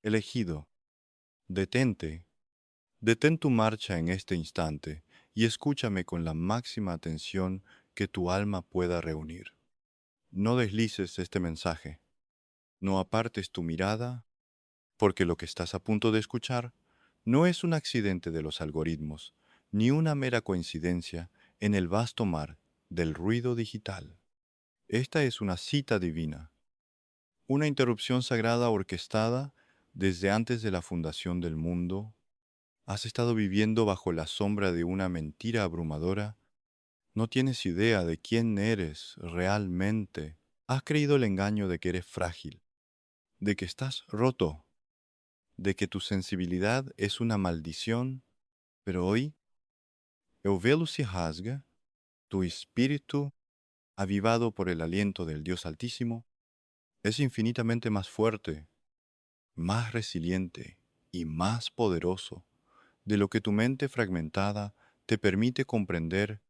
Elegido, detente, detén tu marcha en este instante y escúchame con la máxima atención que tu alma pueda reunir. No deslices este mensaje, no apartes tu mirada, porque lo que estás a punto de escuchar no es un accidente de los algoritmos, ni una mera coincidencia en el vasto mar del ruido digital. Esta es una cita divina, una interrupción sagrada orquestada desde antes de la fundación del mundo. Has estado viviendo bajo la sombra de una mentira abrumadora. No tienes idea de quién eres realmente. Has creído el engaño de que eres frágil, de que estás roto, de que tu sensibilidad es una maldición, pero hoy el velo se rasga, tu espíritu, avivado por el aliento del Dios Altísimo, es infinitamente más fuerte, más resiliente y más poderoso de lo que tu mente fragmentada te permite comprender.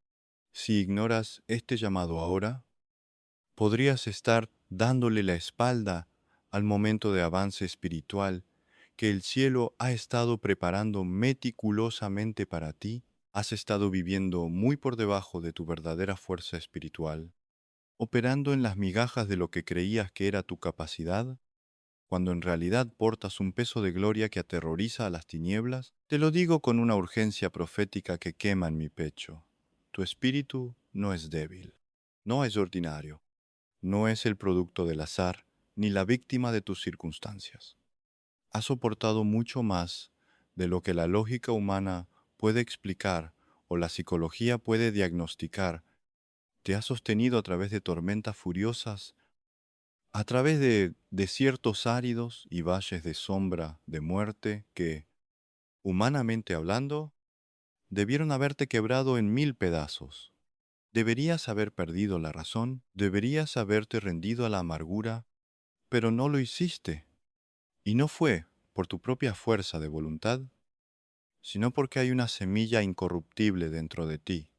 Si ignoras este llamado ahora, podrías estar dándole la espalda al momento de avance espiritual que el cielo ha estado preparando meticulosamente para ti. Has estado viviendo muy por debajo de tu verdadera fuerza espiritual, operando en las migajas de lo que creías que era tu capacidad, cuando en realidad portas un peso de gloria que aterroriza a las tinieblas. Te lo digo con una urgencia profética que quema en mi pecho. Tu espíritu no es débil, no es ordinario, no es el producto del azar, ni la víctima de tus circunstancias. Has soportado mucho más de lo que la lógica humana puede explicar o la psicología puede diagnosticar. Te has sostenido a través de tormentas furiosas, a través de desiertos áridos y valles de sombra de muerte que, humanamente hablando, debieron haberte quebrado en mil pedazos. Deberías haber perdido la razón, deberías haberte rendido a la amargura, pero no lo hiciste. Y no fue por tu propia fuerza de voluntad, sino porque hay una semilla incorruptible dentro de ti,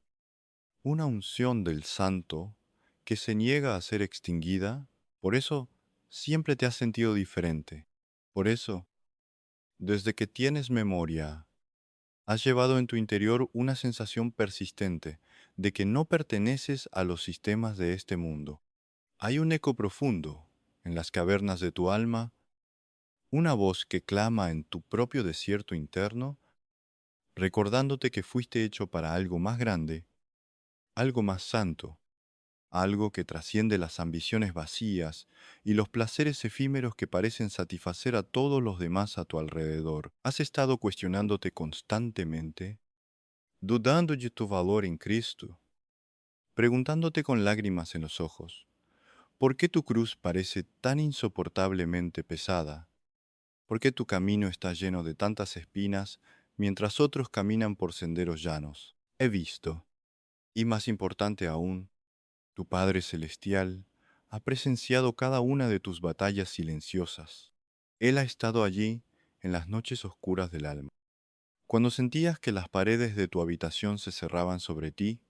una unción del Santo que se niega a ser extinguida. Por eso siempre te has sentido diferente. Por eso, desde que tienes memoria, has llevado en tu interior una sensación persistente de que no perteneces a los sistemas de este mundo. Hay un eco profundo en las cavernas de tu alma, una voz que clama en tu propio desierto interno, recordándote que fuiste hecho para algo más grande, algo más santo, algo que trasciende las ambiciones vacías y los placeres efímeros que parecen satisfacer a todos los demás a tu alrededor. Has estado cuestionándote constantemente, dudando de tu valor en Cristo, preguntándote con lágrimas en los ojos, ¿por qué tu cruz parece tan insoportablemente pesada? ¿Por qué tu camino está lleno de tantas espinas mientras otros caminan por senderos llanos? He visto, y más importante aún, tu Padre Celestial ha presenciado cada una de tus batallas silenciosas. Él ha estado allí en las noches oscuras del alma. Cuando sentías que las paredes de tu habitación se cerraban sobre ti,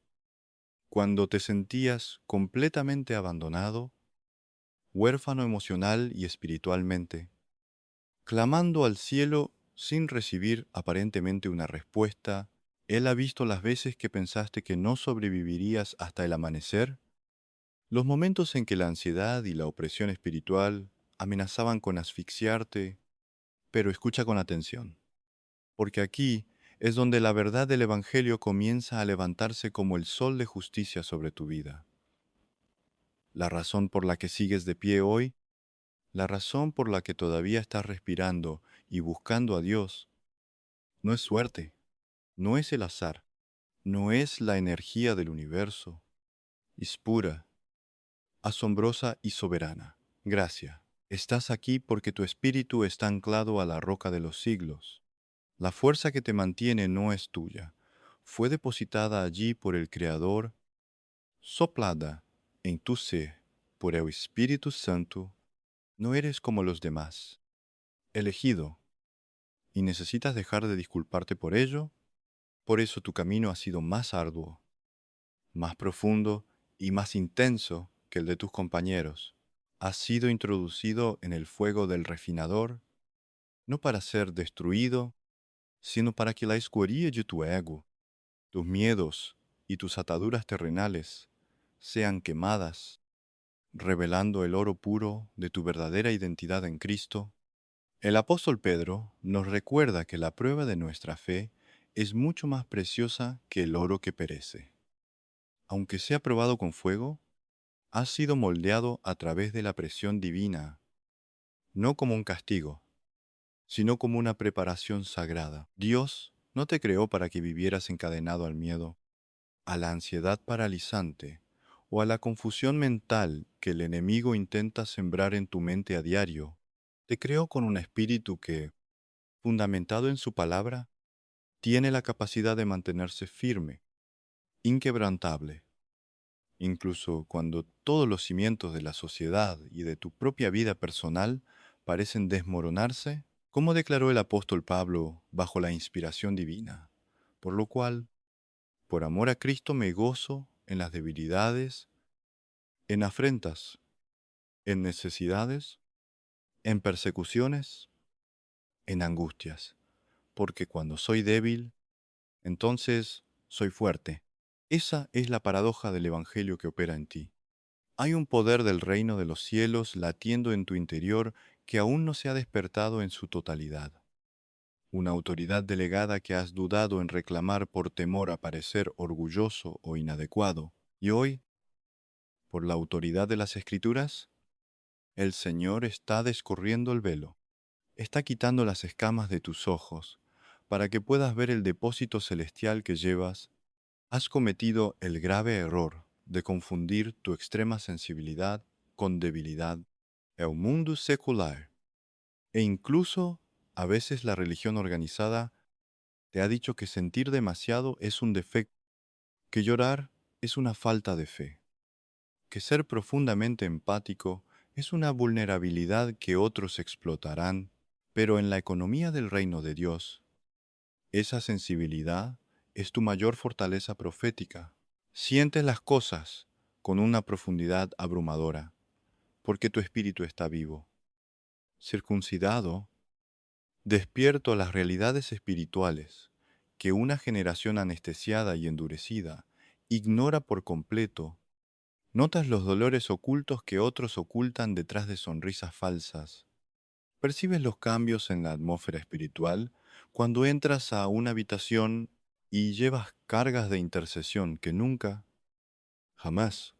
cuando te sentías completamente abandonado, huérfano emocional y espiritualmente, clamando al cielo sin recibir aparentemente una respuesta. Él ha visto las veces que pensaste que no sobrevivirías hasta el amanecer, los momentos en que la ansiedad y la opresión espiritual amenazaban con asfixiarte. Pero escucha con atención, porque aquí es donde la verdad del Evangelio comienza a levantarse como el sol de justicia sobre tu vida. La razón por la que sigues de pie hoy, la razón por la que todavía estás respirando y buscando a Dios, no es suerte, no es el azar, no es la energía del universo, es pura, asombrosa y soberana. Gracia. Estás aquí porque tu espíritu está anclado a la roca de los siglos. La fuerza que te mantiene no es tuya. Fue depositada allí por el Creador, soplada en tu ser por el Espíritu Santo. No eres como los demás, elegido, y necesitas dejar de disculparte por ello. Por eso tu camino ha sido más arduo, más profundo y más intenso que el de tus compañeros. Has sido introducido en el fuego del refinador, no para ser destruido, sino para que la escoria de tu ego, tus miedos y tus ataduras terrenales sean quemadas, revelando el oro puro de tu verdadera identidad en Cristo. El apóstol Pedro nos recuerda que la prueba de nuestra fe es mucho más preciosa que el oro que perece. Aunque sea probado con fuego, ha sido moldeado a través de la presión divina, no como un castigo, sino como una preparación sagrada. Dios no te creó para que vivieras encadenado al miedo, a la ansiedad paralizante o a la confusión mental que el enemigo intenta sembrar en tu mente a diario. Te creó con un espíritu que, fundamentado en su palabra, tiene la capacidad de mantenerse firme, inquebrantable, incluso cuando todos los cimientos de la sociedad y de tu propia vida personal parecen desmoronarse, como declaró el apóstol Pablo bajo la inspiración divina, por lo cual, por amor a Cristo me gozo en las debilidades, en afrentas, en necesidades, en persecuciones, en angustias, porque cuando soy débil, entonces soy fuerte. Esa es la paradoja del Evangelio que opera en ti. Hay un poder del reino de los cielos latiendo en tu interior que aún no se ha despertado en su totalidad. Una autoridad delegada que has dudado en reclamar por temor a parecer orgulloso o inadecuado. Y hoy, por la autoridad de las Escrituras, el Señor está descorriendo el velo, está quitando las escamas de tus ojos, para que puedas ver el depósito celestial que llevas. Has cometido el grave error de confundir tu extrema sensibilidad con debilidad, el mundo secular, e incluso a veces la religión organizada te ha dicho que sentir demasiado es un defecto, que llorar es una falta de fe, que ser profundamente empático es una vulnerabilidad que otros explotarán, pero en la economía del reino de Dios, esa sensibilidad es tu mayor fortaleza profética. Sientes las cosas con una profundidad abrumadora, porque tu espíritu está vivo, circuncidado, despierto a las realidades espirituales que una generación anestesiada y endurecida ignora por completo. Notas los dolores ocultos que otros ocultan detrás de sonrisas falsas. Percibes los cambios en la atmósfera espiritual cuando entras a una habitación y llevas cargas de intercesión que nunca, jamás,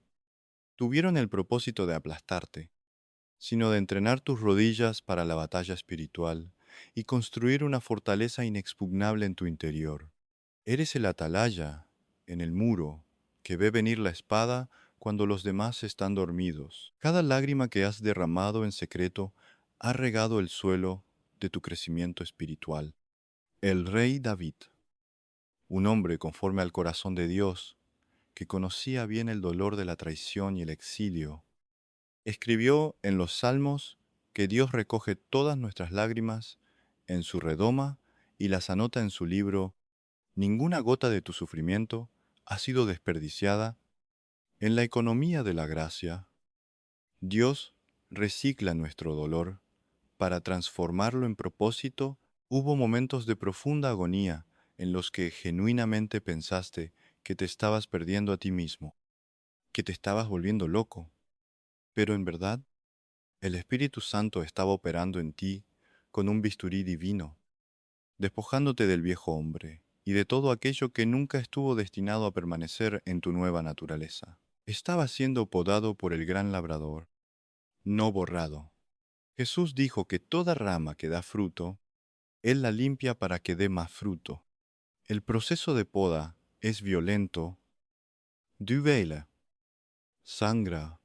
tuvieron el propósito de aplastarte, sino de entrenar tus rodillas para la batalla espiritual y construir una fortaleza inexpugnable en tu interior. Eres el atalaya en el muro que ve venir la espada cuando los demás están dormidos. Cada lágrima que has derramado en secreto ha regado el suelo de tu crecimiento espiritual. El rey David, un hombre conforme al corazón de Dios, que conocía bien el dolor de la traición y el exilio, escribió en los Salmos que Dios recoge todas nuestras lágrimas en su redoma y las anota en su libro. Ninguna gota de tu sufrimiento ha sido desperdiciada. En la economía de la gracia, Dios recicla nuestro dolor para transformarlo en propósito. Hubo momentos de profunda agonía en los que genuinamente pensaste que te estabas perdiendo a ti mismo, que te estabas volviendo loco, pero en verdad el Espíritu Santo estaba operando en ti con un bisturí divino, despojándote del viejo hombre y de todo aquello que nunca estuvo destinado a permanecer en tu nueva naturaleza. Estaba siendo podado por el gran labrador, no borrado. Jesús dijo que toda rama que da fruto, Él la limpia para que dé más fruto. El proceso de poda es violento, duele, sangra,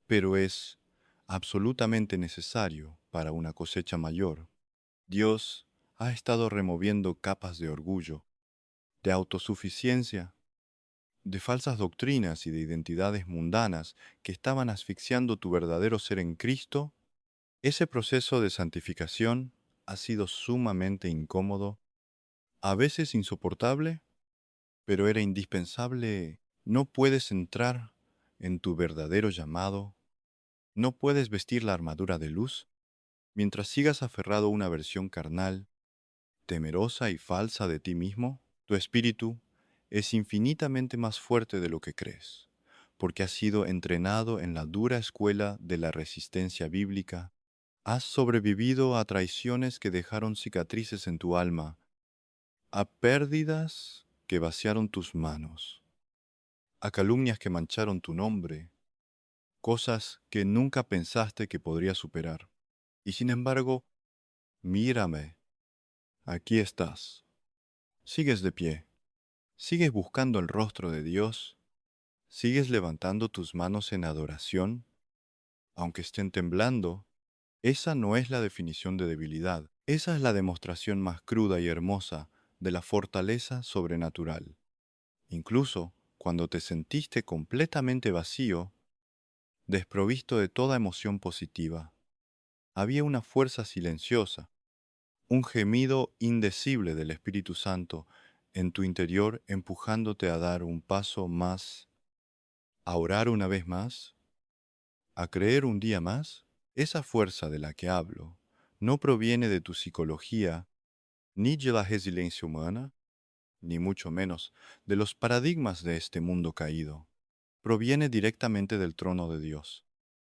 pero es absolutamente necesario para una cosecha mayor. Dios ha estado removiendo capas de orgullo, de autosuficiencia, de falsas doctrinas y de identidades mundanas que estaban asfixiando tu verdadero ser en Cristo. Ese proceso de santificación ha sido sumamente incómodo, a veces insoportable, pero era indispensable. No puedes entrar en tu verdadero llamado, no puedes vestir la armadura de luz Mientras sigas aferrado a una versión carnal, temerosa y falsa de ti mismo, tu espíritu es infinitamente más fuerte de lo que crees, porque has sido entrenado en la dura escuela de la resistencia bíblica, has sobrevivido a traiciones que dejaron cicatrices en tu alma, a pérdidas que vaciaron tus manos, a calumnias que mancharon tu nombre, cosas que nunca pensaste que podrías superar. Y sin embargo, mírame, aquí estás. Sigues de pie, sigues buscando el rostro de Dios, sigues levantando tus manos en adoración, aunque estén temblando. Esa no es la definición de debilidad, esa es la demostración más cruda y hermosa de la fortaleza sobrenatural. Incluso cuando te sentiste completamente vacío, desprovisto de toda emoción positiva, había una fuerza silenciosa, un gemido indecible del Espíritu Santo en tu interior empujándote a dar un paso más, a orar una vez más, a creer un día más. Esa fuerza de la que hablo no proviene de tu psicología, ni de la resiliencia humana, ni mucho menos de los paradigmas de este mundo caído. Proviene directamente del trono de Dios.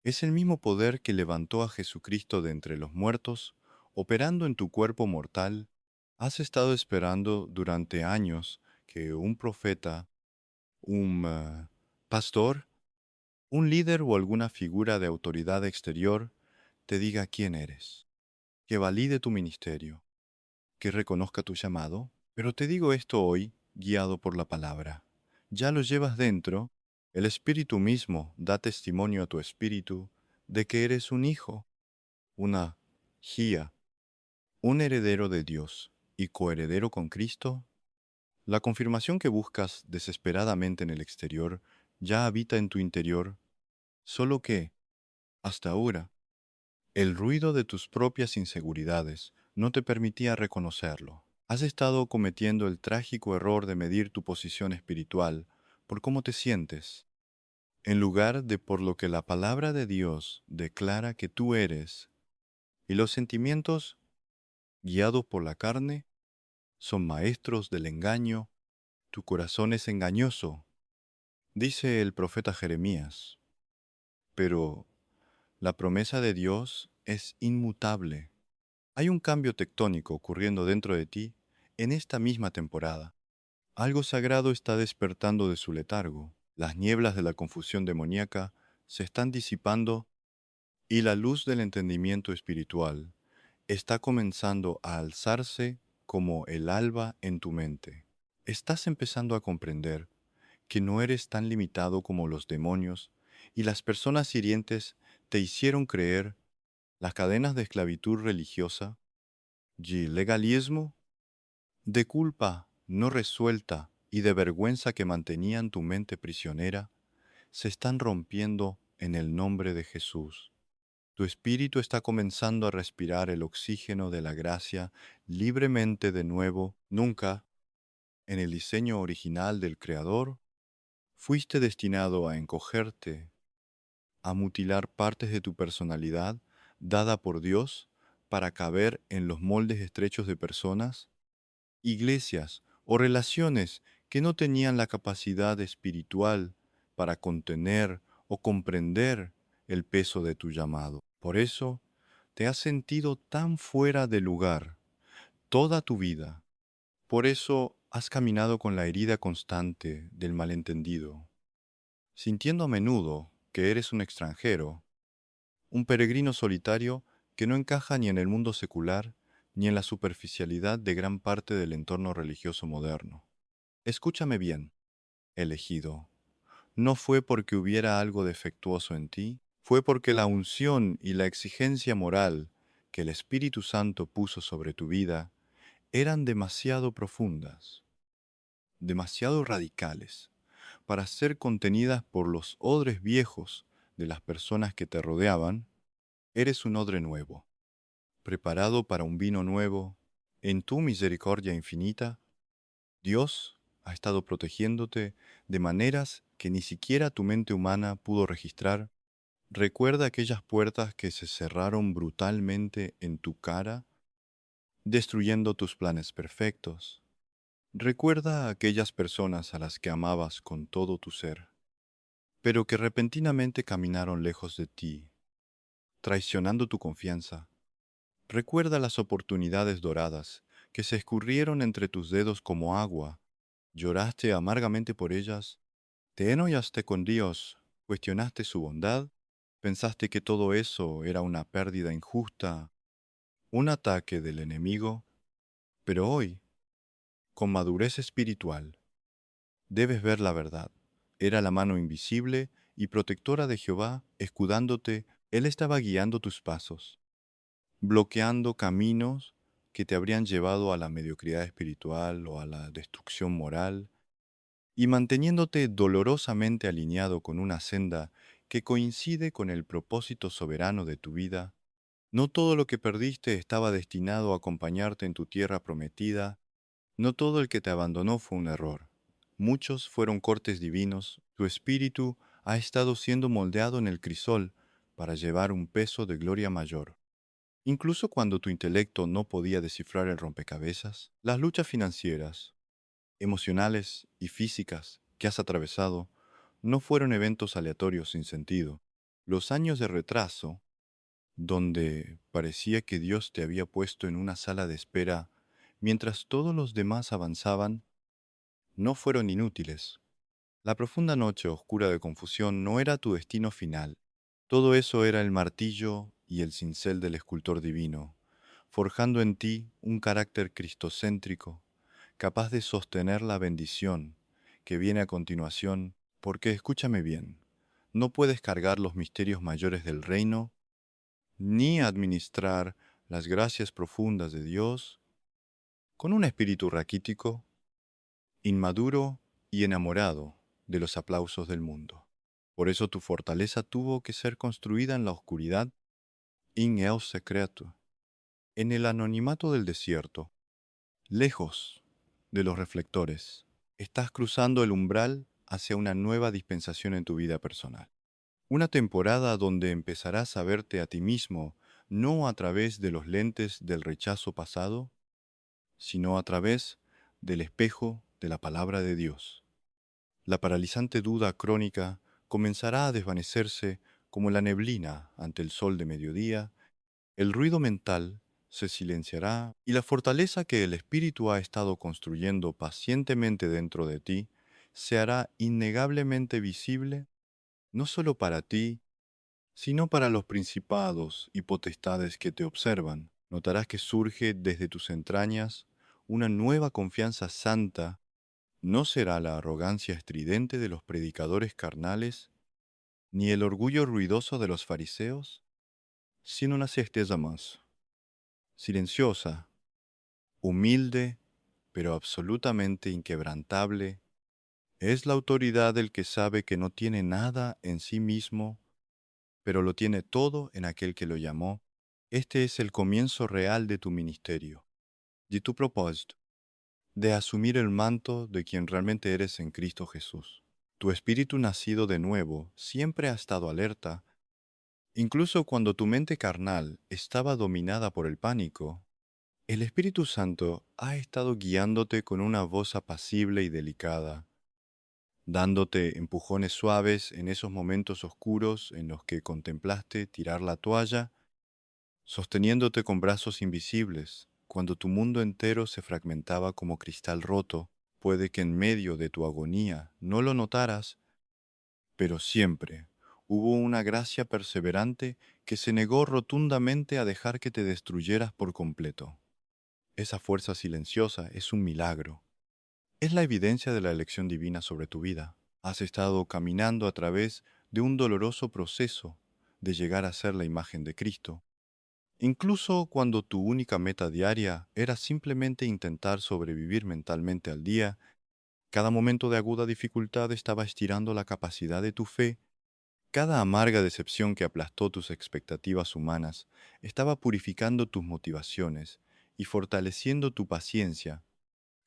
Es el mismo poder que levantó a Jesucristo de entre los muertos, operando en tu cuerpo mortal. Has estado esperando durante años que un profeta, un pastor, un líder o alguna figura de autoridad exterior te diga quién eres, que valide tu ministerio, que reconozca tu llamado. Pero te digo esto hoy, guiado por la palabra. Ya lo llevas dentro, el Espíritu mismo da testimonio a tu espíritu de que eres un hijo, una hija, un heredero de Dios y coheredero con Cristo. La confirmación que buscas desesperadamente en el exterior ya habita en tu interior, solo que, hasta ahora, el ruido de tus propias inseguridades no te permitía reconocerlo. Has estado cometiendo el trágico error de medir tu posición espiritual por cómo te sientes, en lugar de por lo que la palabra de Dios declara que tú eres, y los sentimientos, guiados por la carne, son maestros del engaño. Tu corazón es engañoso, dice el profeta Jeremías, pero la promesa de Dios es inmutable. Hay un cambio tectónico ocurriendo dentro de ti en esta misma temporada. Algo sagrado está despertando de su letargo. Las nieblas de la confusión demoníaca se están disipando y la luz del entendimiento espiritual está comenzando a alzarse como el alba en tu mente. Estás empezando a comprender que no eres tan limitado como los demonios y las personas hirientes te hicieron creer. Las cadenas de esclavitud religiosa, de legalismo, de culpa no resuelta y de vergüenza que mantenían tu mente prisionera, se están rompiendo en el nombre de Jesús. Tu espíritu está comenzando a respirar el oxígeno de la gracia libremente de nuevo. Nunca, en el diseño original del Creador, fuiste destinado a encogerte, a mutilar partes de tu personalidad dada por Dios para caber en los moldes estrechos de personas, iglesias o relaciones que no tenían la capacidad espiritual para contener o comprender el peso de tu llamado. Por eso te has sentido tan fuera de lugar toda tu vida. Por eso has caminado con la herida constante del malentendido, sintiendo a menudo que eres un extranjero, un peregrino solitario que no encaja ni en el mundo secular ni en la superficialidad de gran parte del entorno religioso moderno. Escúchame bien, elegido. No fue porque hubiera algo defectuoso en ti, fue porque la unción y la exigencia moral que el Espíritu Santo puso sobre tu vida eran demasiado profundas, demasiado radicales, para ser contenidas por los odres viejos de las personas que te rodeaban. Eres un odre nuevo, preparado para un vino nuevo. En tu misericordia infinita, Dios ha estado protegiéndote de maneras que ni siquiera tu mente humana pudo registrar. Recuerda aquellas puertas que se cerraron brutalmente en tu cara, destruyendo tus planes perfectos. Recuerda a aquellas personas a las que amabas con todo tu ser, pero que repentinamente caminaron lejos de ti, traicionando tu confianza. Recuerda las oportunidades doradas que se escurrieron entre tus dedos como agua. Lloraste amargamente por ellas, te enojaste con Dios, cuestionaste su bondad, pensaste que todo eso era una pérdida injusta, un ataque del enemigo, pero hoy, con madurez espiritual, debes ver la verdad. Era la mano invisible y protectora de Jehová, escudándote. Él estaba guiando tus pasos, bloqueando caminos que te habrían llevado a la mediocridad espiritual o a la destrucción moral, y manteniéndote dolorosamente alineado con una senda que coincide con el propósito soberano de tu vida. No todo lo que perdiste estaba destinado a acompañarte en tu tierra prometida. No todo el que te abandonó fue un error. Muchos fueron cortes divinos. Tu espíritu ha estado siendo moldeado en el crisol para llevar un peso de gloria mayor. Incluso cuando tu intelecto no podía descifrar el rompecabezas, las luchas financieras, emocionales y físicas que has atravesado no fueron eventos aleatorios sin sentido. Los años de retraso, donde parecía que Dios te había puesto en una sala de espera mientras todos los demás avanzaban, no fueron inútiles. La profunda noche oscura de confusión no era tu destino final. Todo eso era el martillo y el cincel del escultor divino, forjando en ti un carácter cristocéntrico, capaz de sostener la bendición que viene a continuación, porque escúchame bien, no puedes cargar los misterios mayores del reino, ni administrar las gracias profundas de Dios con un espíritu raquítico, inmaduro y enamorado de los aplausos del mundo. Por eso tu fortaleza tuvo que ser construida en la oscuridad, in el secreto, en el anonimato del desierto, lejos de los reflectores. Estás cruzando el umbral hacia una nueva dispensación en tu vida personal. Una temporada donde empezarás a verte a ti mismo no a través de los lentes del rechazo pasado, sino a través del espejo de la palabra de Dios. La paralizante duda crónica comenzará a desvanecerse como la neblina ante el sol de mediodía, el ruido mental se silenciará y la fortaleza que el Espíritu ha estado construyendo pacientemente dentro de ti se hará innegablemente visible no solo para ti, sino para los principados y potestades que te observan. Notarás que surge desde tus entrañas una nueva confianza santa. No será la arrogancia estridente de los predicadores carnales, ni el orgullo ruidoso de los fariseos, sino una certeza más, silenciosa, humilde, pero absolutamente inquebrantable. Es la autoridad del que sabe que no tiene nada en sí mismo, pero lo tiene todo en aquel que lo llamó. Este es el comienzo real de tu ministerio, de tu propósito, de asumir el manto de quien realmente eres en Cristo Jesús. Tu espíritu nacido de nuevo siempre ha estado alerta, incluso cuando tu mente carnal estaba dominada por el pánico. El Espíritu Santo ha estado guiándote con una voz apacible y delicada, dándote empujones suaves en esos momentos oscuros en los que contemplaste tirar la toalla, sosteniéndote con brazos invisibles, cuando tu mundo entero se fragmentaba como cristal roto. Puede que en medio de tu agonía no lo notaras, pero siempre hubo una gracia perseverante que se negó rotundamente a dejar que te destruyeras por completo. Esa fuerza silenciosa es un milagro. Es la evidencia de la elección divina sobre tu vida. Has estado caminando a través de un doloroso proceso de llegar a ser la imagen de Cristo. Incluso cuando tu única meta diaria era simplemente intentar sobrevivir mentalmente al día, cada momento de aguda dificultad estaba estirando la capacidad de tu fe. Cada amarga decepción que aplastó tus expectativas humanas estaba purificando tus motivaciones y fortaleciendo tu paciencia.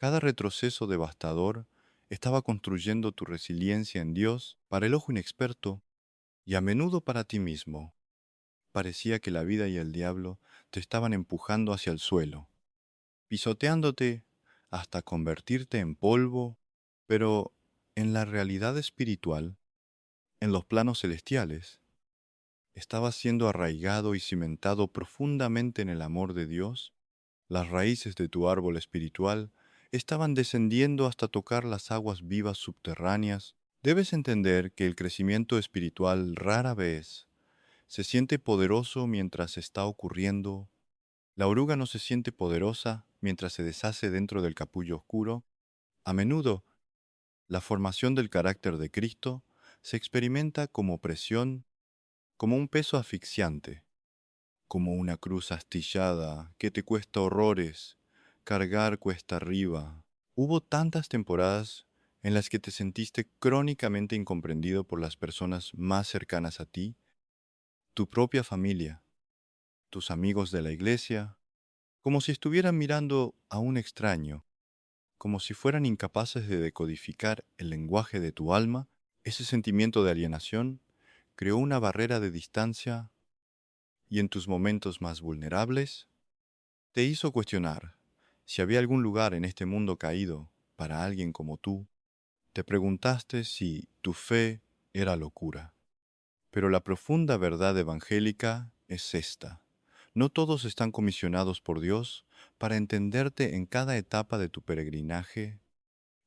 Cada retroceso devastador estaba construyendo tu resiliencia en Dios. Para el ojo inexperto y a menudo para ti mismo. Parecía que la vida y el diablo te estaban empujando hacia el suelo, pisoteándote hasta convertirte en polvo, pero en la realidad espiritual, en los planos celestiales, estabas siendo arraigado y cimentado profundamente en el amor de Dios. Las raíces de tu árbol espiritual estaban descendiendo hasta tocar las aguas vivas subterráneas. Debes entender que el crecimiento espiritual rara vez se siente poderoso mientras está ocurriendo. La oruga no se siente poderosa mientras se deshace dentro del capullo oscuro. A menudo, la formación del carácter de Cristo se experimenta como presión, como un peso asfixiante, como una cruz astillada que te cuesta horrores, cargar cuesta arriba. Hubo tantas temporadas en las que te sentiste crónicamente incomprendido por las personas más cercanas a ti, tu propia familia, tus amigos de la iglesia, como si estuvieran mirando a un extraño, como si fueran incapaces de decodificar el lenguaje de tu alma. Ese sentimiento de alienación creó una barrera de distancia y en tus momentos más vulnerables te hizo cuestionar si había algún lugar en este mundo caído para alguien como tú. Te preguntaste si tu fe era locura. Pero la profunda verdad evangélica es esta. No todos están comisionados por Dios para entenderte en cada etapa de tu peregrinaje.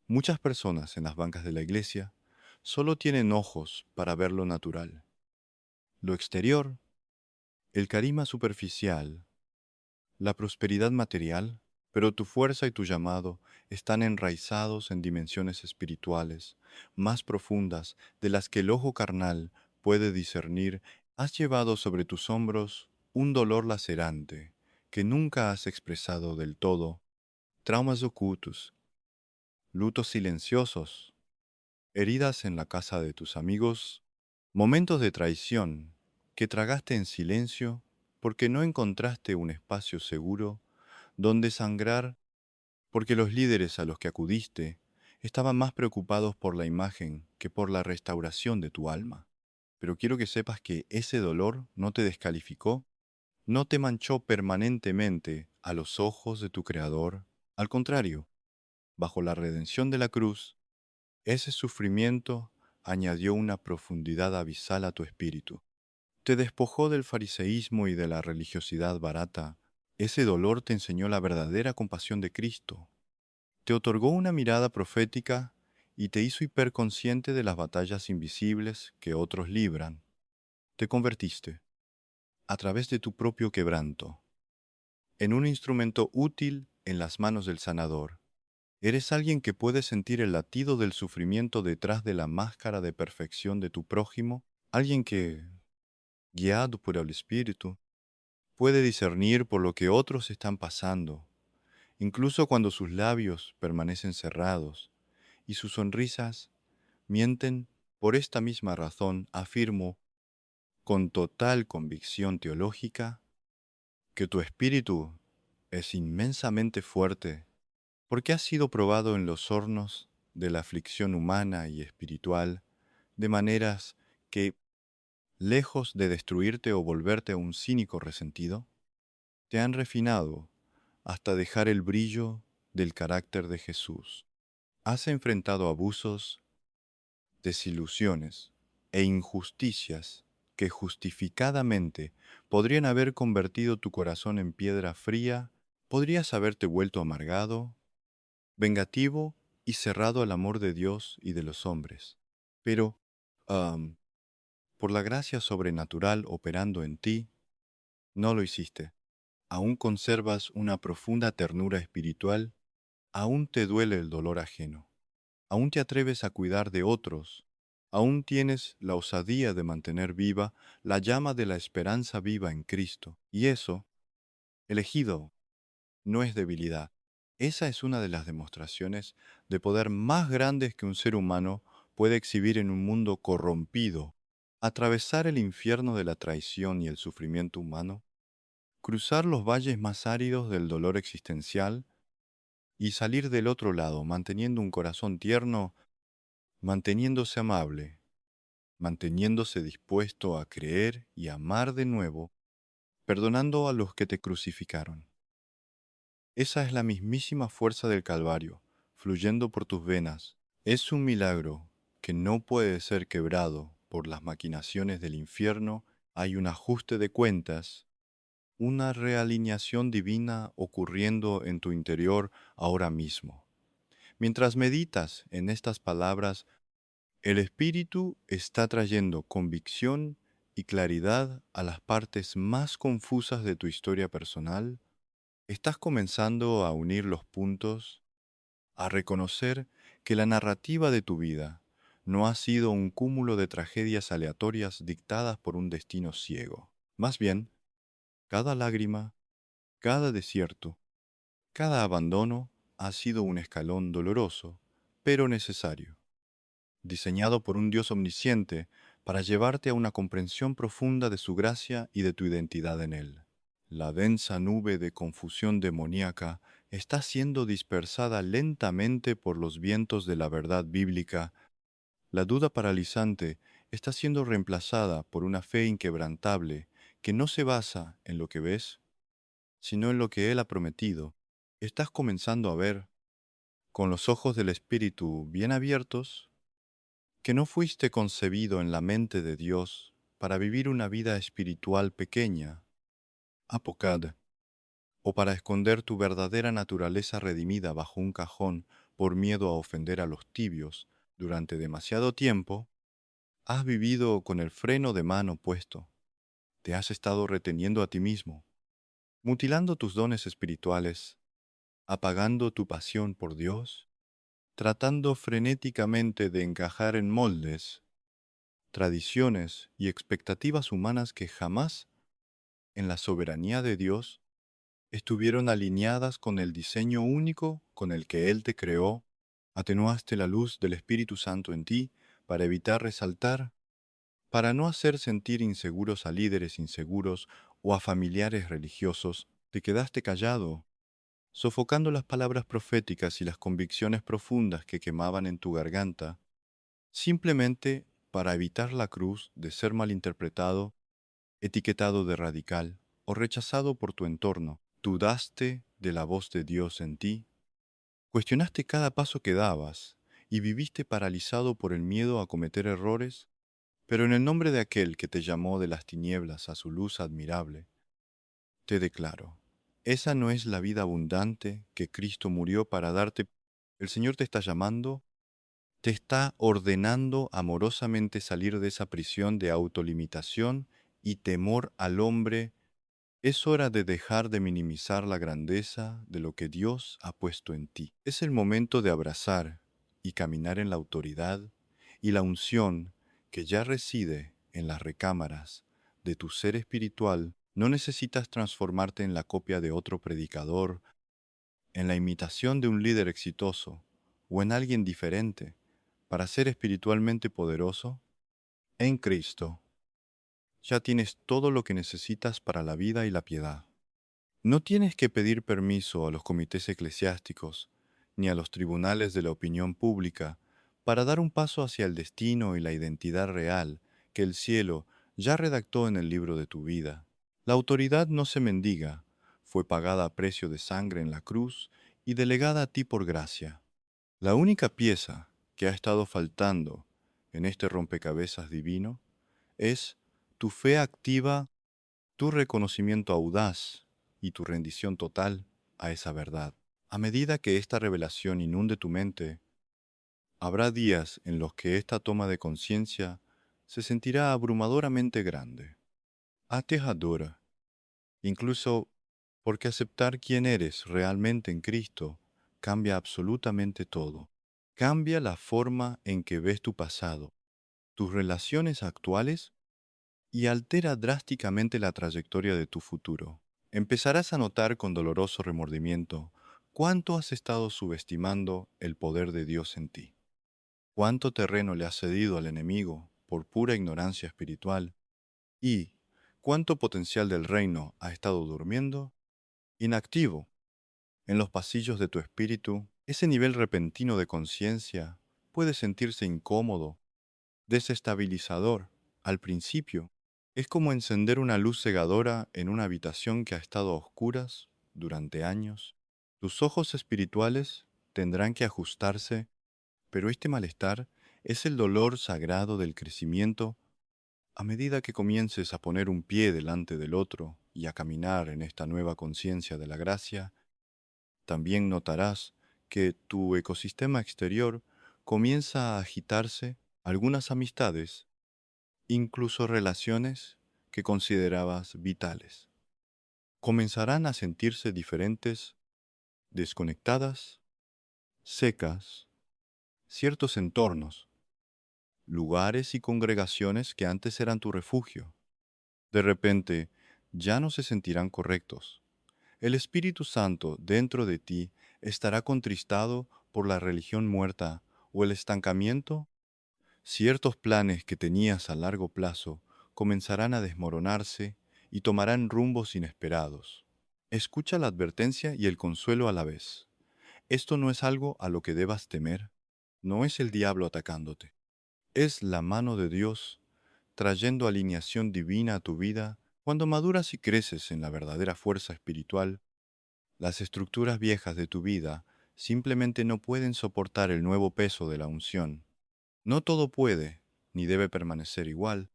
Muchas personas en las bancas de la iglesia solo tienen ojos para ver lo natural, lo exterior, el carisma superficial, la prosperidad material, pero tu fuerza y tu llamado están enraizados en dimensiones espirituales más profundas de las que el ojo carnal puede discernir. Has llevado sobre tus hombros un dolor lacerante que nunca has expresado del todo, traumas ocultos, lutos silenciosos, heridas en la casa de tus amigos, momentos de traición que tragaste en silencio porque no encontraste un espacio seguro donde sangrar, porque los líderes a los que acudiste estaban más preocupados por la imagen que por la restauración de tu alma. Pero quiero que sepas que ese dolor no te descalificó, no te manchó permanentemente a los ojos de tu Creador. Al contrario, bajo la redención de la cruz, ese sufrimiento añadió una profundidad abisal a tu espíritu. Te despojó del fariseísmo y de la religiosidad barata. Ese dolor te enseñó la verdadera compasión de Cristo. Te otorgó una mirada profética y te hizo hiperconsciente de las batallas invisibles que otros libran. Te convertiste, a través de tu propio quebranto, en un instrumento útil en las manos del sanador. Eres alguien que puede sentir el latido del sufrimiento detrás de la máscara de perfección de tu prójimo, alguien que, guiado por el Espíritu, puede discernir por lo que otros están pasando, incluso cuando sus labios permanecen cerrados y sus sonrisas mienten. Por esta misma razón afirmo con total convicción teológica que tu espíritu es inmensamente fuerte porque has sido probado en los hornos de la aflicción humana y espiritual de maneras que, lejos de destruirte o volverte un cínico resentido, te han refinado hasta dejar el brillo del carácter de Jesús. Has enfrentado abusos, desilusiones e injusticias que justificadamente podrían haber convertido tu corazón en piedra fría. Podrías haberte vuelto amargado, vengativo y cerrado al amor de Dios y de los hombres. Pero, am, por la gracia sobrenatural operando en ti, no lo hiciste. Aún conservas una profunda ternura espiritual, aún te duele el dolor ajeno, aún te atreves a cuidar de otros, aún tienes la osadía de mantener viva la llama de la esperanza viva en Cristo. Y eso, elegido, no es debilidad. Esa es una de las demostraciones de poder más grandes que un ser humano puede exhibir en un mundo corrompido. Atravesar el infierno de la traición y el sufrimiento humano, cruzar los valles más áridos del dolor existencial y salir del otro lado manteniendo un corazón tierno, manteniéndose amable, manteniéndose dispuesto a creer y amar de nuevo, perdonando a los que te crucificaron. Esa es la mismísima fuerza del Calvario, fluyendo por tus venas. Es un milagro que no puede ser quebrado por las maquinaciones del infierno. Hay un ajuste de cuentas, una realineación divina ocurriendo en tu interior ahora mismo. Mientras meditas en estas palabras, el Espíritu está trayendo convicción y claridad a las partes más confusas de tu historia personal. Estás comenzando a unir los puntos, a reconocer que la narrativa de tu vida no ha sido un cúmulo de tragedias aleatorias dictadas por un destino ciego. Más bien, cada lágrima, cada desierto, cada abandono ha sido un escalón doloroso, pero necesario, diseñado por un Dios omnisciente para llevarte a una comprensión profunda de su gracia y de tu identidad en Él. La densa nube de confusión demoníaca está siendo dispersada lentamente por los vientos de la verdad bíblica. La duda paralizante está siendo reemplazada por una fe inquebrantable que no se basa en lo que ves, sino en lo que Él ha prometido. Estás comenzando a ver, con los ojos del Espíritu bien abiertos, que no fuiste concebido en la mente de Dios para vivir una vida espiritual pequeña, apocada, o para esconder tu verdadera naturaleza redimida bajo un cajón por miedo a ofender a los tibios. Durante demasiado tiempo, has vivido con el freno de mano puesto. Te has estado reteniendo a ti mismo, mutilando tus dones espirituales, apagando tu pasión por Dios, tratando frenéticamente de encajar en moldes, tradiciones y expectativas humanas que jamás, en la soberanía de Dios, estuvieron alineadas con el diseño único con el que Él te creó. Atenuaste la luz del Espíritu Santo en ti para evitar resaltar, para no hacer sentir inseguros a líderes inseguros o a familiares religiosos. Te quedaste callado, sofocando las palabras proféticas y las convicciones profundas que quemaban en tu garganta, simplemente para evitar la cruz de ser malinterpretado, etiquetado de radical o rechazado por tu entorno. Dudaste de la voz de Dios en ti, cuestionaste cada paso que dabas y viviste paralizado por el miedo a cometer errores, pero en el nombre de aquel que te llamó de las tinieblas a su luz admirable, te declaro, esa no es la vida abundante que Cristo murió para darte. El Señor te está llamando, te está ordenando amorosamente salir de esa prisión de autolimitación y temor al hombre. Es hora de dejar de minimizar la grandeza de lo que Dios ha puesto en ti. Es el momento de abrazar y caminar en la autoridad y la unción que ya reside en las recámaras de tu ser espiritual. No necesitas transformarte en la copia de otro predicador, en la imitación de un líder exitoso o en alguien diferente para ser espiritualmente poderoso. En Cristo ya tienes todo lo que necesitas para la vida y la piedad. No tienes que pedir permiso a los comités eclesiásticos ni a los tribunales de la opinión pública para dar un paso hacia el destino y la identidad real que el cielo ya redactó en el libro de tu vida. La autoridad no se mendiga, fue pagada a precio de sangre en la cruz y delegada a ti por gracia. La única pieza que ha estado faltando en este rompecabezas divino es tu fe activa, tu reconocimiento audaz y tu rendición total a esa verdad. A medida que esta revelación inunde tu mente, habrá días en los que esta toma de conciencia se sentirá abrumadoramente grande, aterradora, incluso porque aceptar quién eres realmente en Cristo cambia absolutamente todo. Cambia la forma en que ves tu pasado, tus relaciones actuales y altera drásticamente la trayectoria de tu futuro. Empezarás a notar con doloroso remordimiento cuánto has estado subestimando el poder de Dios en ti, cuánto terreno le has cedido al enemigo por pura ignorancia espiritual y cuánto potencial del reino ha estado durmiendo, inactivo, en los pasillos de tu espíritu. Ese nivel repentino de conciencia puede sentirse incómodo desestabilizador al principio. Es como encender una luz cegadora en una habitación que ha estado a oscuras durante años. Tus ojos espirituales tendrán que ajustarse, pero este malestar es el dolor sagrado del crecimiento. A medida que comiences a poner un pie delante del otro y a caminar en esta nueva conciencia de la gracia, también notarás que tu ecosistema exterior comienza a agitarse. Algunas amistades, incluso relaciones que considerabas vitales, comenzarán a sentirse diferentes, desconectadas, secas. Ciertos entornos, lugares y congregaciones que antes eran tu refugio, de repente ya no se sentirán correctos. El Espíritu Santo dentro de ti estará contristado por la religión muerta o el estancamiento. Ciertos planes que tenías a largo plazo comenzarán a desmoronarse y tomarán rumbos inesperados. Escucha la advertencia y el consuelo a la vez. Esto no es algo a lo que debas temer, no es el diablo atacándote. Es la mano de Dios trayendo alineación divina a tu vida. Cuando maduras y creces en la verdadera fuerza espiritual, las estructuras viejas de tu vida simplemente no pueden soportar el nuevo peso de la unción. No todo puede ni debe permanecer igual,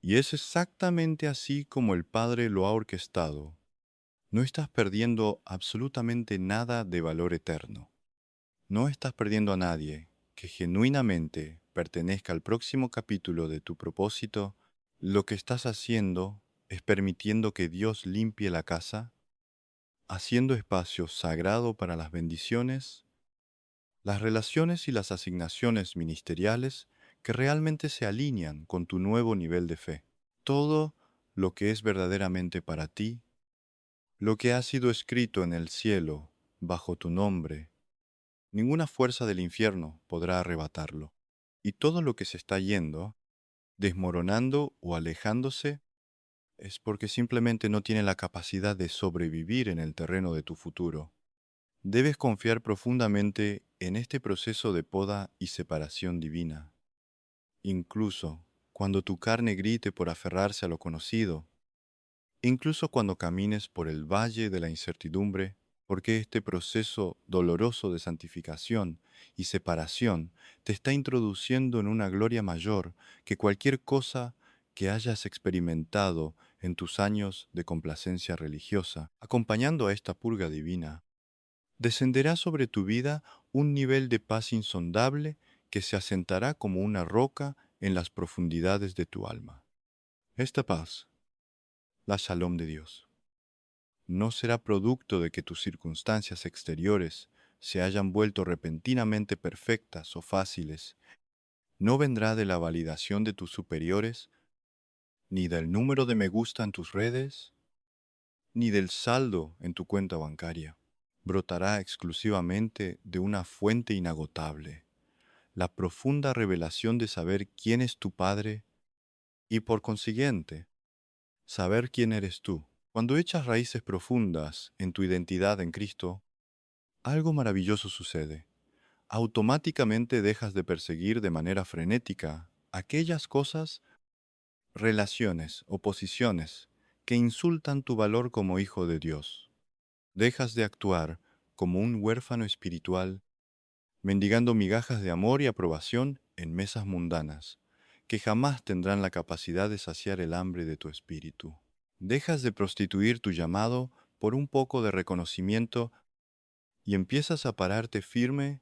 y es exactamente así como el Padre lo ha orquestado. No estás perdiendo absolutamente nada de valor eterno. No estás perdiendo a nadie que genuinamente pertenezca al próximo capítulo de tu propósito. Lo que estás haciendo es permitiendo que Dios limpie la casa, haciendo espacio sagrado para las bendiciones, las relaciones y las asignaciones ministeriales que realmente se alinean con tu nuevo nivel de fe. Todo lo que es verdaderamente para ti, lo que ha sido escrito en el cielo bajo tu nombre, ninguna fuerza del infierno podrá arrebatarlo. Y todo lo que se está yendo, desmoronando o alejándose, es porque simplemente no tiene la capacidad de sobrevivir en el terreno de tu futuro. Debes confiar profundamente en este proceso de poda y separación divina. Incluso cuando tu carne grite por aferrarse a lo conocido, incluso cuando camines por el valle de la incertidumbre, porque este proceso doloroso de santificación y separación te está introduciendo en una gloria mayor que cualquier cosa que hayas experimentado en tus años de complacencia religiosa. Acompañando a esta purga divina, descenderá sobre tu vida un nivel de paz insondable que se asentará como una roca en las profundidades de tu alma. Esta paz, la Shalom de Dios, no será producto de que tus circunstancias exteriores se hayan vuelto repentinamente perfectas o fáciles. No vendrá de la validación de tus superiores, ni del número de me gusta en tus redes, ni del saldo en tu cuenta bancaria. Brotará exclusivamente de una fuente inagotable, la profunda revelación de saber quién es tu Padre y, por consiguiente, saber quién eres tú. Cuando echas raíces profundas en tu identidad en Cristo, algo maravilloso sucede. Automáticamente dejas de perseguir de manera frenética aquellas cosas, relaciones o posiciones que insultan tu valor como hijo de Dios. Dejas de actuar como un huérfano espiritual, mendigando migajas de amor y aprobación en mesas mundanas, que jamás tendrán la capacidad de saciar el hambre de tu espíritu. Dejas de prostituir tu llamado por un poco de reconocimiento y empiezas a pararte firme,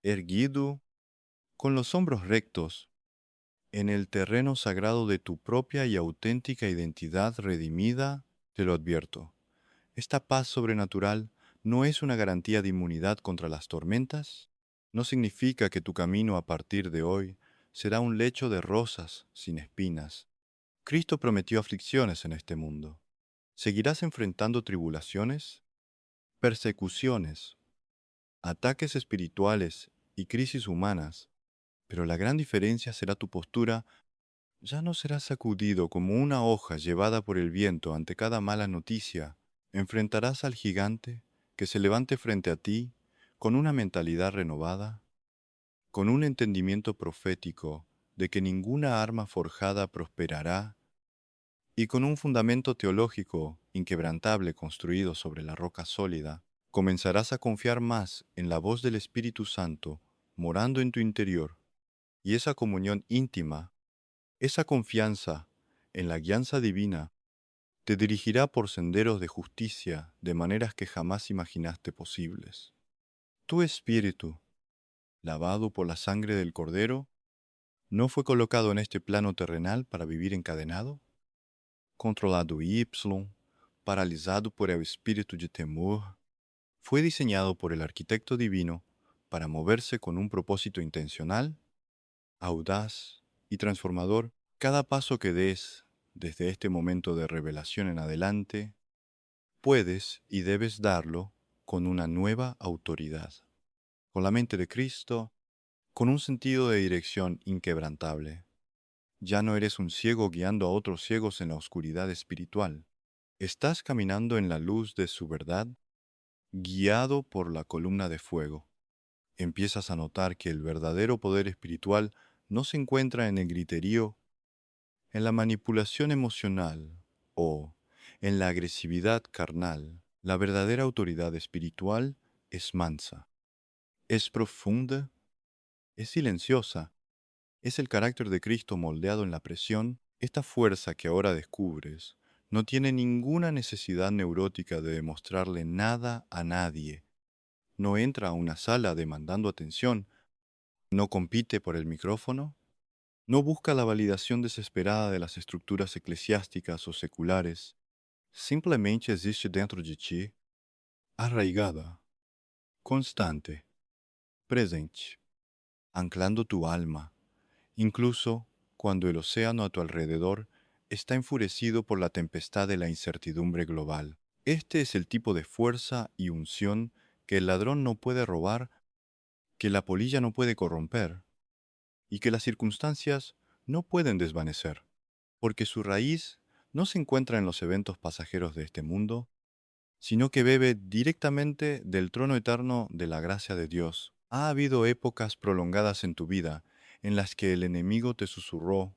erguido, con los hombros rectos, en el terreno sagrado de tu propia y auténtica identidad redimida. Te lo advierto. Esta paz sobrenatural no es una garantía de inmunidad contra las tormentas. No significa que tu camino a partir de hoy será un lecho de rosas sin espinas. Cristo prometió aflicciones en este mundo. Seguirás enfrentando tribulaciones, persecuciones, ataques espirituales y crisis humanas, pero la gran diferencia será tu postura. Ya no serás sacudido como una hoja llevada por el viento ante cada mala noticia. Enfrentarás al gigante que se levante frente a ti con una mentalidad renovada, con un entendimiento profético de que ninguna arma forjada prosperará, y con un fundamento teológico inquebrantable construido sobre la roca sólida, comenzarás a confiar más en la voz del Espíritu Santo morando en tu interior, y esa comunión íntima, esa confianza en la guianza divina, te dirigirá por senderos de justicia de maneras que jamás imaginaste posibles. Tu espíritu, lavado por la sangre del Cordero, ¿no fue colocado en este plano terrenal para vivir encadenado, controlado paralisado por el espíritu de temor? Fue diseñado por el arquitecto divino para moverse con un propósito intencional, audaz y transformador. Cada paso que des desde este momento de revelación en adelante, puedes y debes darlo con una nueva autoridad, con la mente de Cristo, con un sentido de dirección inquebrantable. Ya no eres un ciego guiando a otros ciegos en la oscuridad espiritual. Estás caminando en la luz de su verdad, guiado por la columna de fuego. Empiezas a notar que el verdadero poder espiritual no se encuentra en el griterío, en la manipulación emocional o en la agresividad carnal. La verdadera autoridad espiritual es mansa, es profunda, es silenciosa. Es el carácter de Cristo moldeado en la presión. Esta fuerza que ahora descubres no tiene ninguna necesidad neurótica de demostrarle nada a nadie. No entra a una sala demandando atención, no compite por el micrófono, no busca la validación desesperada de las estructuras eclesiásticas o seculares. Simplemente existe dentro de ti, arraigada, constante, presente, anclando tu alma, incluso cuando el océano a tu alrededor está enfurecido por la tempestad de la incertidumbre global. Este es el tipo de fuerza y unción que el ladrón no puede robar, que la polilla no puede corromper, y que las circunstancias no pueden desvanecer, porque su raíz no se encuentra en los eventos pasajeros de este mundo, sino que bebe directamente del trono eterno de la gracia de Dios. Ha habido épocas prolongadas en tu vida en las que el enemigo te susurró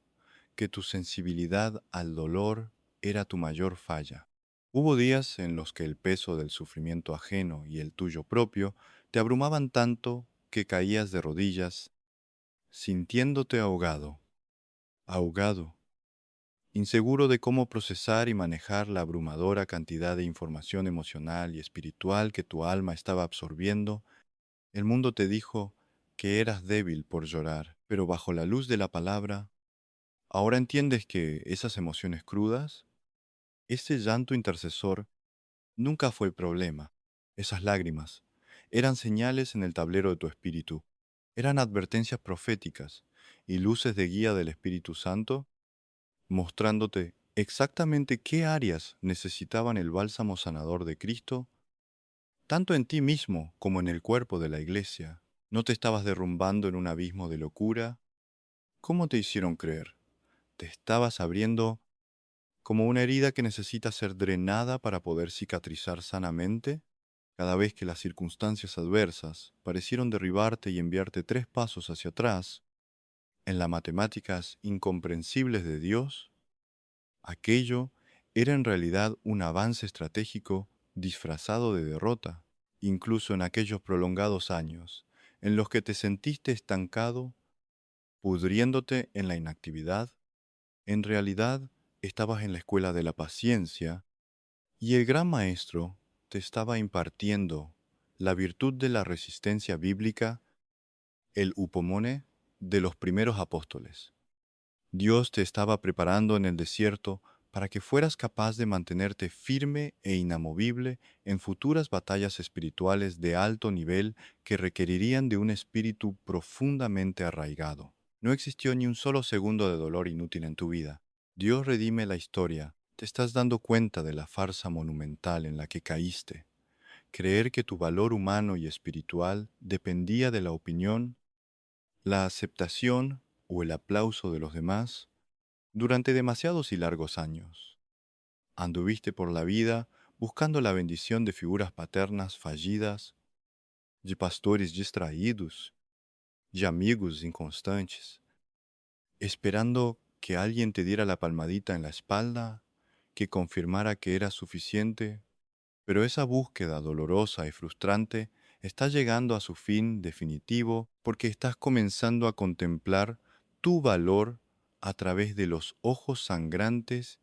que tu sensibilidad al dolor era tu mayor falla. Hubo días en los que el peso del sufrimiento ajeno y el tuyo propio te abrumaban tanto que caías de rodillas, sintiéndote ahogado, ahogado, inseguro de cómo procesar y manejar la abrumadora cantidad de información emocional y espiritual que tu alma estaba absorbiendo. El mundo te dijo que eras débil por llorar, pero bajo la luz de la palabra, ahora entiendes que esas emociones crudas, ese llanto intercesor, nunca fue el problema. Esas lágrimas eran señales en el tablero de tu espíritu, eran advertencias proféticas y luces de guía del Espíritu Santo, mostrándote exactamente qué áreas necesitaban el bálsamo sanador de Cristo, tanto en ti mismo como en el cuerpo de la iglesia. ¿No te estabas derrumbando en un abismo de locura? ¿Cómo te hicieron creer? Te estabas abriendo como una herida que necesita ser drenada para poder cicatrizar sanamente. Cada vez que las circunstancias adversas parecieron derribarte y enviarte 3 pasos hacia atrás, en las matemáticas incomprensibles de Dios, aquello era en realidad un avance estratégico disfrazado de derrota. Incluso en aquellos prolongados años en los que te sentiste estancado, pudriéndote en la inactividad, en realidad estabas en la escuela de la paciencia y el gran maestro te estaba impartiendo la virtud de la resistencia bíblica, el upomone de los primeros apóstoles. Dios te estaba preparando en el desierto para que fueras capaz de mantenerte firme e inamovible en futuras batallas espirituales de alto nivel que requerirían de un espíritu profundamente arraigado. No existió ni un solo segundo de dolor inútil en tu vida. Dios redime la historia. Te estás dando cuenta de la farsa monumental en la que caíste. Creer que tu valor humano y espiritual dependía de la opinión, la aceptación o el aplauso de los demás durante demasiados y largos años. Anduviste por la vida buscando la bendición de figuras paternas fallidas, de pastores distraídos, de amigos inconstantes. esperando que alguien te diera la palmadita en la espalda, que confirmara que era suficiente, pero esa búsqueda dolorosa y frustrante está llegando a su fin definitivo porque estás comenzando a contemplar tu valor a través de los ojos sangrantes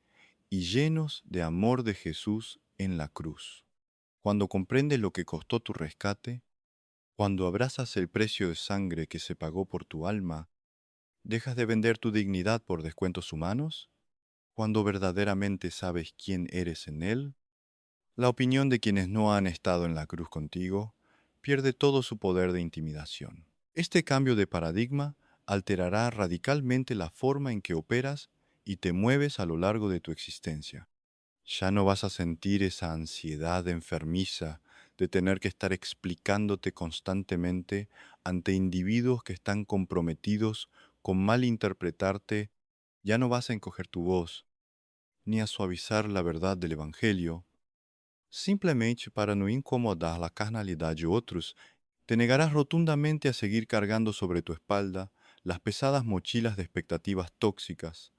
y llenos de amor de Jesús en la cruz. Cuando comprendes lo que costó tu rescate, cuando abrazas el precio de sangre que se pagó por tu alma, ¿dejas de vender tu dignidad por descuentos humanos? Cuando verdaderamente sabes quién eres en Él, la opinión de quienes no han estado en la cruz contigo pierde todo su poder de intimidación. Este cambio de paradigma alterará radicalmente la forma en que operas y te mueves a lo largo de tu existencia. Ya no vas a sentir esa ansiedad enfermiza de tener que estar explicándote constantemente ante individuos que están comprometidos con malinterpretarte. Ya no vas a encoger tu voz, ni a suavizar la verdad del Evangelio. Simplemente para no incomodar la carnalidad de otros, te negarás rotundamente a seguir cargando sobre tu espalda las pesadas mochilas de expectativas tóxicas,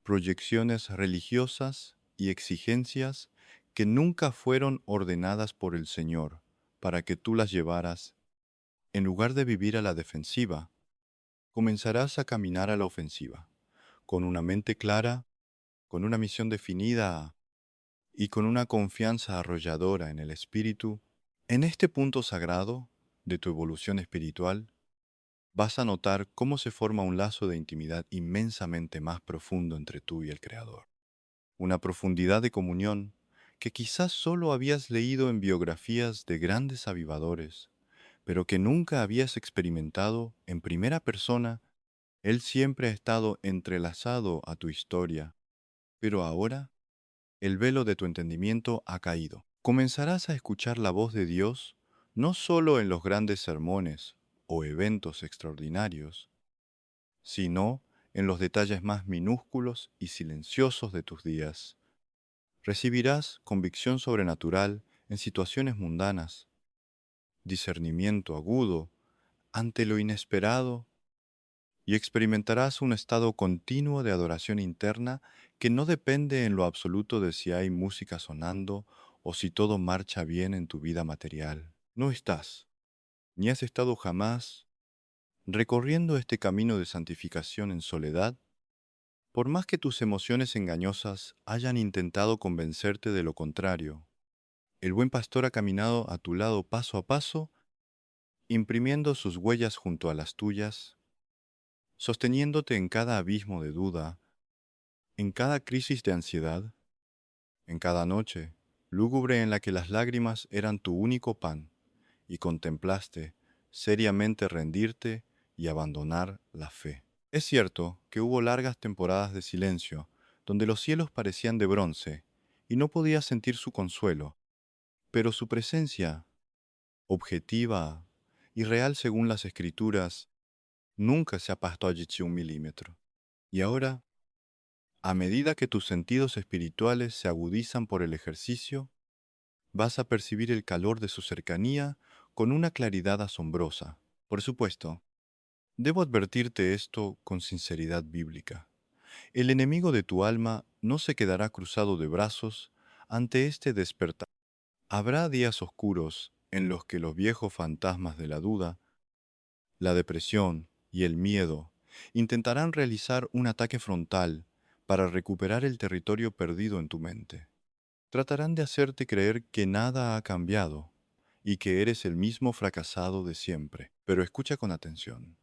proyecciones religiosas y exigencias que nunca fueron ordenadas por el Señor para que tú las llevaras. En lugar de vivir a la defensiva, comenzarás a caminar a la ofensiva, con una mente clara, con una misión definida y con una confianza arrolladora en el Espíritu. En este punto sagrado de tu evolución espiritual, vas a notar cómo se forma un lazo de intimidad inmensamente más profundo entre tú y el Creador. Una profundidad de comunión que quizás solo habías leído en biografías de grandes avivadores, pero que nunca habías experimentado en primera persona. Él siempre ha estado entrelazado a tu historia, pero ahora el velo de tu entendimiento ha caído. Comenzarás a escuchar la voz de Dios no solo en los grandes sermones o eventos extraordinarios, sino en los detalles más minúsculos y silenciosos de tus días. Recibirás convicción sobrenatural en situaciones mundanas, discernimiento agudo ante lo inesperado y experimentarás un estado continuo de adoración interna que no depende en lo absoluto de si hay música sonando o si todo marcha bien en tu vida material. No estás, ni has estado jamás, recorriendo este camino de santificación en soledad, por más que tus emociones engañosas hayan intentado convencerte de lo contrario. El buen pastor ha caminado a tu lado paso a paso, imprimiendo sus huellas junto a las tuyas, sosteniéndote en cada abismo de duda, en cada crisis de ansiedad, en cada noche lúgubre en la que las lágrimas eran tu único pan y contemplaste seriamente rendirte y abandonar la fe. Es cierto que hubo largas temporadas de silencio, donde los cielos parecían de bronce y no podías sentir su consuelo, pero su presencia, objetiva y real según las Escrituras, nunca se apartó allí un milímetro. Y ahora, a medida que tus sentidos espirituales se agudizan por el ejercicio, vas a percibir el calor de su cercanía con una claridad asombrosa. Por supuesto, debo advertirte esto con sinceridad bíblica. El enemigo de tu alma no se quedará cruzado de brazos ante este despertar. Habrá días oscuros en los que los viejos fantasmas de la duda, la depresión y el miedo intentarán realizar un ataque frontal para recuperar el territorio perdido en tu mente. Tratarán de hacerte creer que nada ha cambiado y que eres el mismo fracasado de siempre. Pero escucha con atención.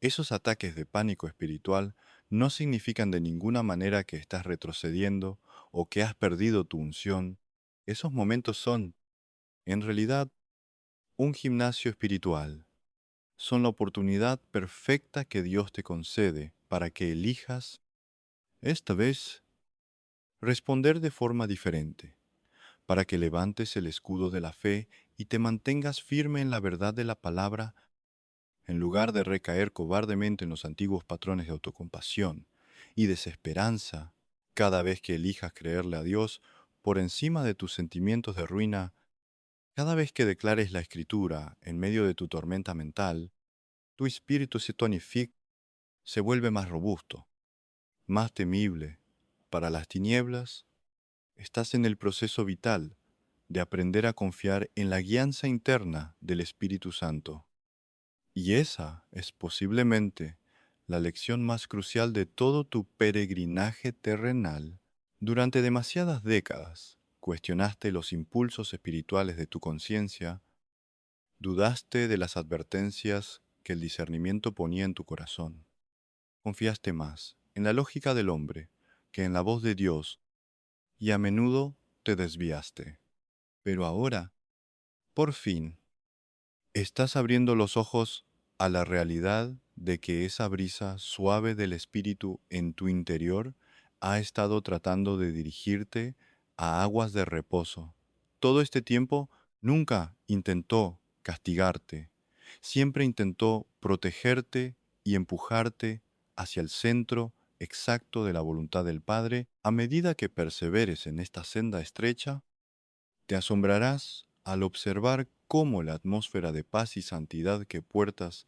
Esos ataques de pánico espiritual no significan de ninguna manera que estás retrocediendo o que has perdido tu unción. Esos momentos son, en realidad, un gimnasio espiritual. Son la oportunidad perfecta que Dios te concede para que elijas, esta vez, responder de forma diferente, para que levantes el escudo de la fe y te mantengas firme en la verdad de la palabra, en lugar de recaer cobardemente en los antiguos patrones de autocompasión y desesperanza. Cada vez que elijas creerle a Dios por encima de tus sentimientos de ruina, cada vez que declares la Escritura en medio de tu tormenta mental, tu espíritu se tonifica, se vuelve más robusto, más temible. Para las tinieblas, estás en el proceso vital de aprender a confiar en la guianza interna del Espíritu Santo. Y esa es posiblemente la lección más crucial de todo tu peregrinaje terrenal. Durante demasiadas décadas, cuestionaste los impulsos espirituales de tu conciencia, dudaste de las advertencias que el discernimiento ponía en tu corazón. Confiaste más en la lógica del hombre que en la voz de Dios y a menudo te desviaste. Pero ahora, por fin, estás abriendo los ojos a la realidad de que esa brisa suave del espíritu en tu interior ha estado tratando de dirigirte a aguas de reposo. Todo este tiempo nunca intentó castigarte, siempre intentó protegerte y empujarte hacia el centro exacto de la voluntad del Padre. A medida que perseveres en esta senda estrecha, te asombrarás al observar cómo la atmósfera de paz y santidad que puertas,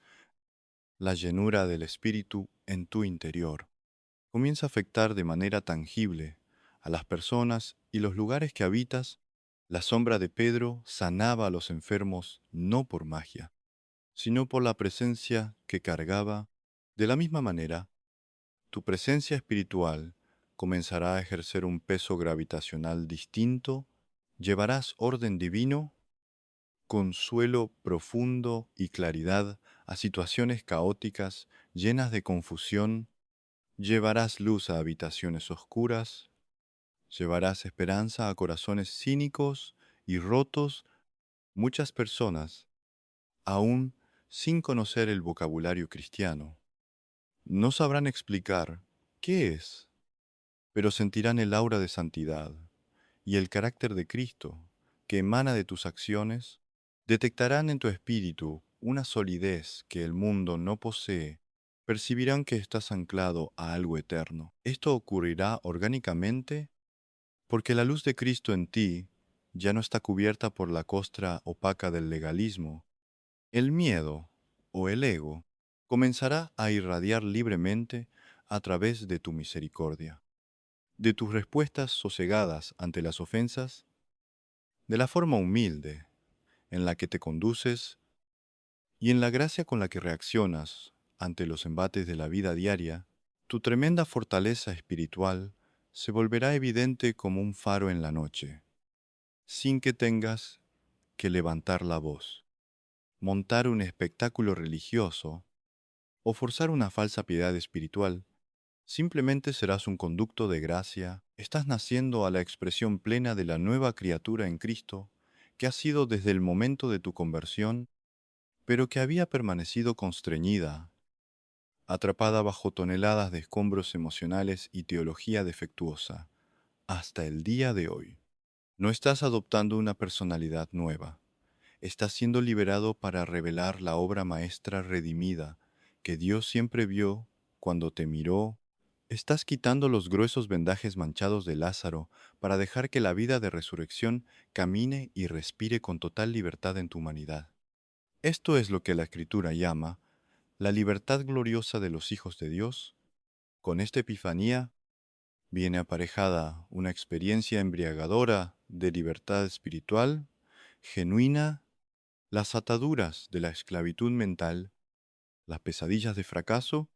la llenura del Espíritu en tu interior, comienza a afectar de manera tangible a las personas y los lugares que habitas. La sombra de Pedro sanaba a los enfermos no por magia, sino por la presencia que cargaba. De la misma manera, tu presencia espiritual comenzará a ejercer un peso gravitacional distinto, llevarás orden divino, consuelo profundo y claridad a situaciones caóticas llenas de confusión, llevarás luz a habitaciones oscuras, llevarás esperanza a corazones cínicos y rotos. Muchas personas, aún sin conocer el vocabulario cristiano, no sabrán explicar qué es, pero sentirán el aura de santidad y el carácter de Cristo que emana de tus acciones. Detectarán en tu espíritu una solidez que el mundo no posee. Percibirán que estás anclado a algo eterno. Esto ocurrirá orgánicamente porque la luz de Cristo en ti ya no está cubierta por la costra opaca del legalismo. El miedo, o el ego, comenzará a irradiar libremente a través de tu misericordia, de tus respuestas sosegadas ante las ofensas, de la forma humilde en la que te conduces y en la gracia con la que reaccionas ante los embates de la vida diaria. Tu tremenda fortaleza espiritual se volverá evidente como un faro en la noche, sin que tengas que levantar la voz, montar un espectáculo religioso o forzar una falsa piedad espiritual. Simplemente serás un conducto de gracia. Estás naciendo a la expresión plena de la nueva criatura en Cristo, que ha sido desde el momento de tu conversión, pero que había permanecido constreñida, atrapada bajo toneladas de escombros emocionales y teología defectuosa, hasta el día de hoy. No estás adoptando una personalidad nueva. Estás siendo liberado para revelar la obra maestra redimida que Dios siempre vio cuando te miró. Estás quitando los gruesos vendajes manchados de Lázaro para dejar que la vida de resurrección camine y respire con total libertad en tu humanidad. Esto es lo que la Escritura llama la libertad gloriosa de los hijos de Dios. Con esta epifanía viene aparejada una experiencia embriagadora de libertad espiritual, genuina. Las ataduras de la esclavitud mental, las pesadillas de fracaso,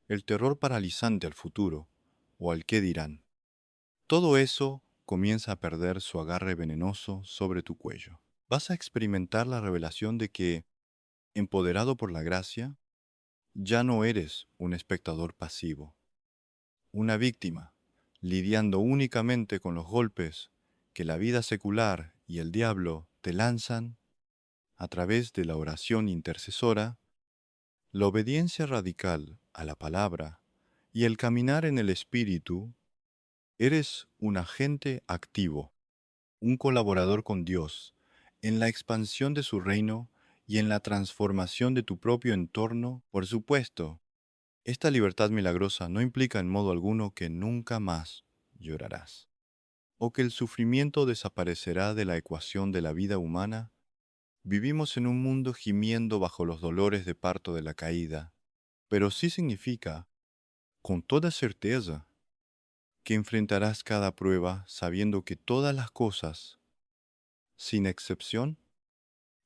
el terror paralizante al futuro o al qué dirán. Todo eso comienza a perder su agarre venenoso sobre tu cuello. Vas a experimentar la revelación de que, empoderado por la gracia, ya no eres un espectador pasivo, una víctima, lidiando únicamente con los golpes que la vida secular y el diablo te lanzan. A través de la oración intercesora, la obediencia radical a la palabra y el caminar en el Espíritu, eres un agente activo, un colaborador con Dios en la expansión de su reino y en la transformación de tu propio entorno. Por supuesto, esta libertad milagrosa no implica en modo alguno que nunca más llorarás, o que el sufrimiento desaparecerá de la ecuación de la vida humana. Vivimos en un mundo gimiendo bajo los dolores de parto de la caída, pero sí significa, con toda certeza, que enfrentarás cada prueba sabiendo que todas las cosas, sin excepción,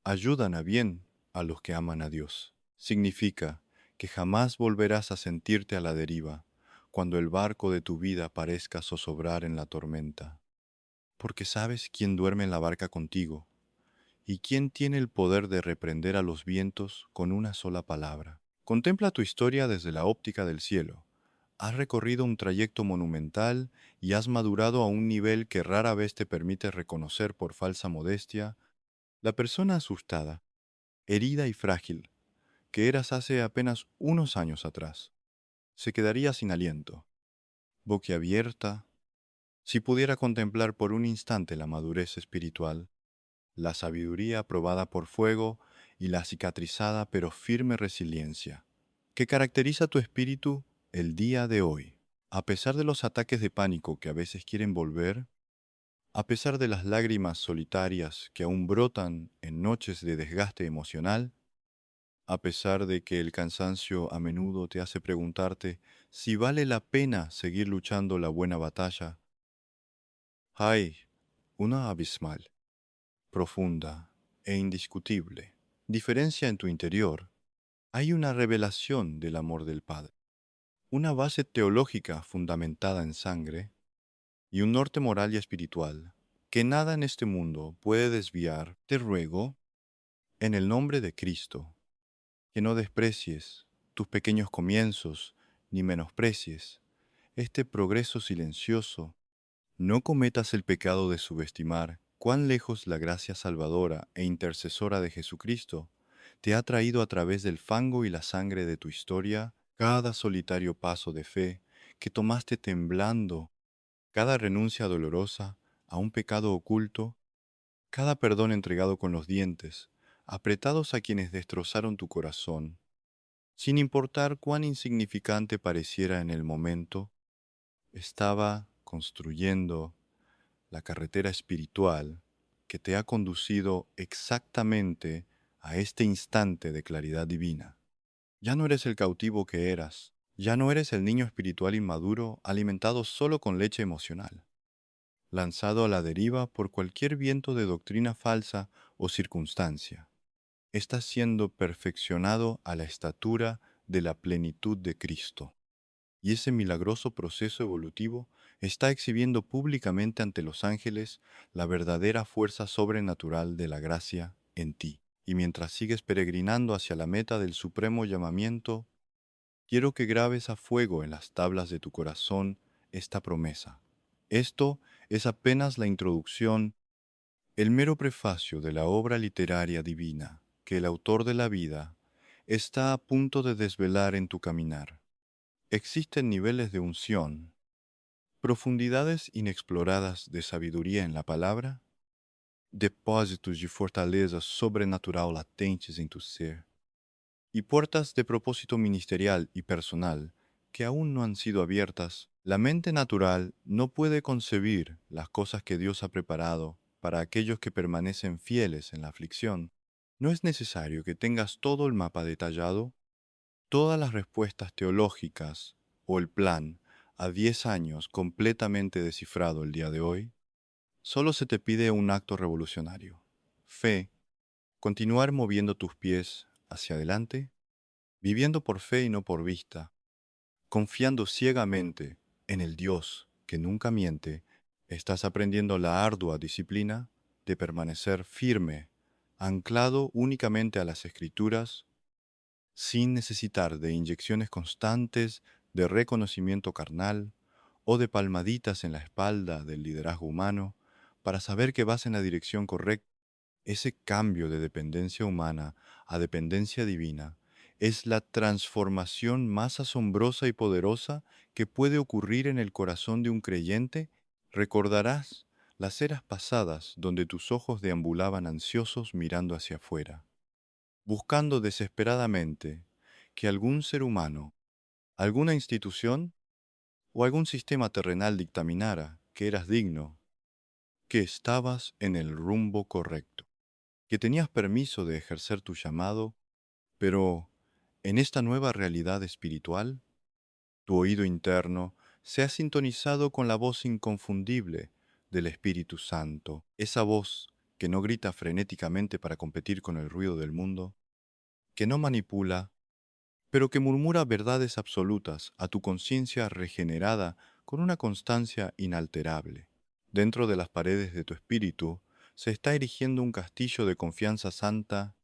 ayudan a bien a los que aman a Dios. Significa que jamás volverás a sentirte a la deriva cuando el barco de tu vida parezca zozobrar en la tormenta, porque sabes quién duerme en la barca contigo y quién tiene el poder de reprender a los vientos con una sola palabra. Contempla tu historia desde la óptica del cielo. Has recorrido un trayecto monumental y has madurado a un nivel que rara vez te permite reconocer por falsa modestia la persona asustada, herida y frágil que eras hace apenas unos años atrás. Se quedaría sin aliento, boquiabierta, si pudiera contemplar por un instante la madurez espiritual, la sabiduría probada por fuego y la cicatrizada pero firme resiliencia que caracteriza tu espíritu el día de hoy. A pesar de los ataques de pánico que a veces quieren volver, a pesar de las lágrimas solitarias que aún brotan en noches de desgaste emocional, a pesar de que el cansancio a menudo te hace preguntarte si vale la pena seguir luchando la buena batalla, hay una abismal, profunda e indiscutible diferencia en tu interior. Hay una revelación del amor del Padre, una base teológica fundamentada en sangre y un norte moral y espiritual que nada en este mundo puede desviar. Te ruego, en el nombre de Cristo, que no desprecies tus pequeños comienzos ni menosprecies este progreso silencioso. No cometas el pecado de subestimar cuán lejos la gracia salvadora e intercesora de Jesucristo te ha traído a través del fango y la sangre de tu historia, cada solitario paso de fe que tomaste temblando, cada renuncia dolorosa a un pecado oculto, cada perdón entregado con los dientes, apretados a quienes destrozaron tu corazón, sin importar cuán insignificante pareciera en el momento, estaba construyendo la carretera espiritual que te ha conducido exactamente a este instante de claridad divina. Ya no eres el cautivo que eras, ya no eres el niño espiritual inmaduro alimentado solo con leche emocional, lanzado a la deriva por cualquier viento de doctrina falsa o circunstancia. Estás siendo perfeccionado a la estatura de la plenitud de Cristo. Y ese milagroso proceso evolutivo está exhibiendo públicamente ante los ángeles la verdadera fuerza sobrenatural de la gracia en ti. Y mientras sigues peregrinando hacia la meta del supremo llamamiento, quiero que grabes a fuego en las tablas de tu corazón esta promesa. Esto es apenas la introducción, el mero prefacio de la obra literaria divina que el autor de la vida está a punto de desvelar en tu caminar. Existen niveles de unción, profundidades inexploradas de sabiduría en la palabra, depósitos de fortaleza sobrenatural latentes en tu ser, y puertas de propósito ministerial y personal que aún no han sido abiertas. La mente natural no puede concebir las cosas que Dios ha preparado para aquellos que permanecen fieles en la aflicción. No es necesario que tengas todo el mapa detallado, todas las respuestas teológicas o el plan a 10 años completamente descifrado el día de hoy. Solo se te pide un acto revolucionario: fe, continuar moviendo tus pies hacia adelante, viviendo por fe y no por vista, confiando ciegamente en el Dios que nunca miente. Estás aprendiendo la ardua disciplina de permanecer firme, anclado únicamente a las Escrituras, sin necesitar de inyecciones constantes de reconocimiento carnal o de palmaditas en la espalda del liderazgo humano para saber que vas en la dirección correcta. Ese cambio de dependencia humana a dependencia divina es la transformación más asombrosa y poderosa que puede ocurrir en el corazón de un creyente. Recordarás las eras pasadas donde tus ojos deambulaban ansiosos mirando hacia afuera, buscando desesperadamente que algún ser humano, alguna institución o algún sistema terrenal dictaminara que eras digno, que estabas en el rumbo correcto, que tenías permiso de ejercer tu llamado, pero En esta nueva realidad espiritual, tu oído interno se ha sintonizado con la voz inconfundible del Espíritu Santo, esa voz que no grita frenéticamente para competir con el ruido del mundo, que no manipula, pero que murmura verdades absolutas a tu conciencia regenerada con una constancia inalterable. Dentro de las paredes de tu espíritu se está erigiendo un castillo de confianza santa,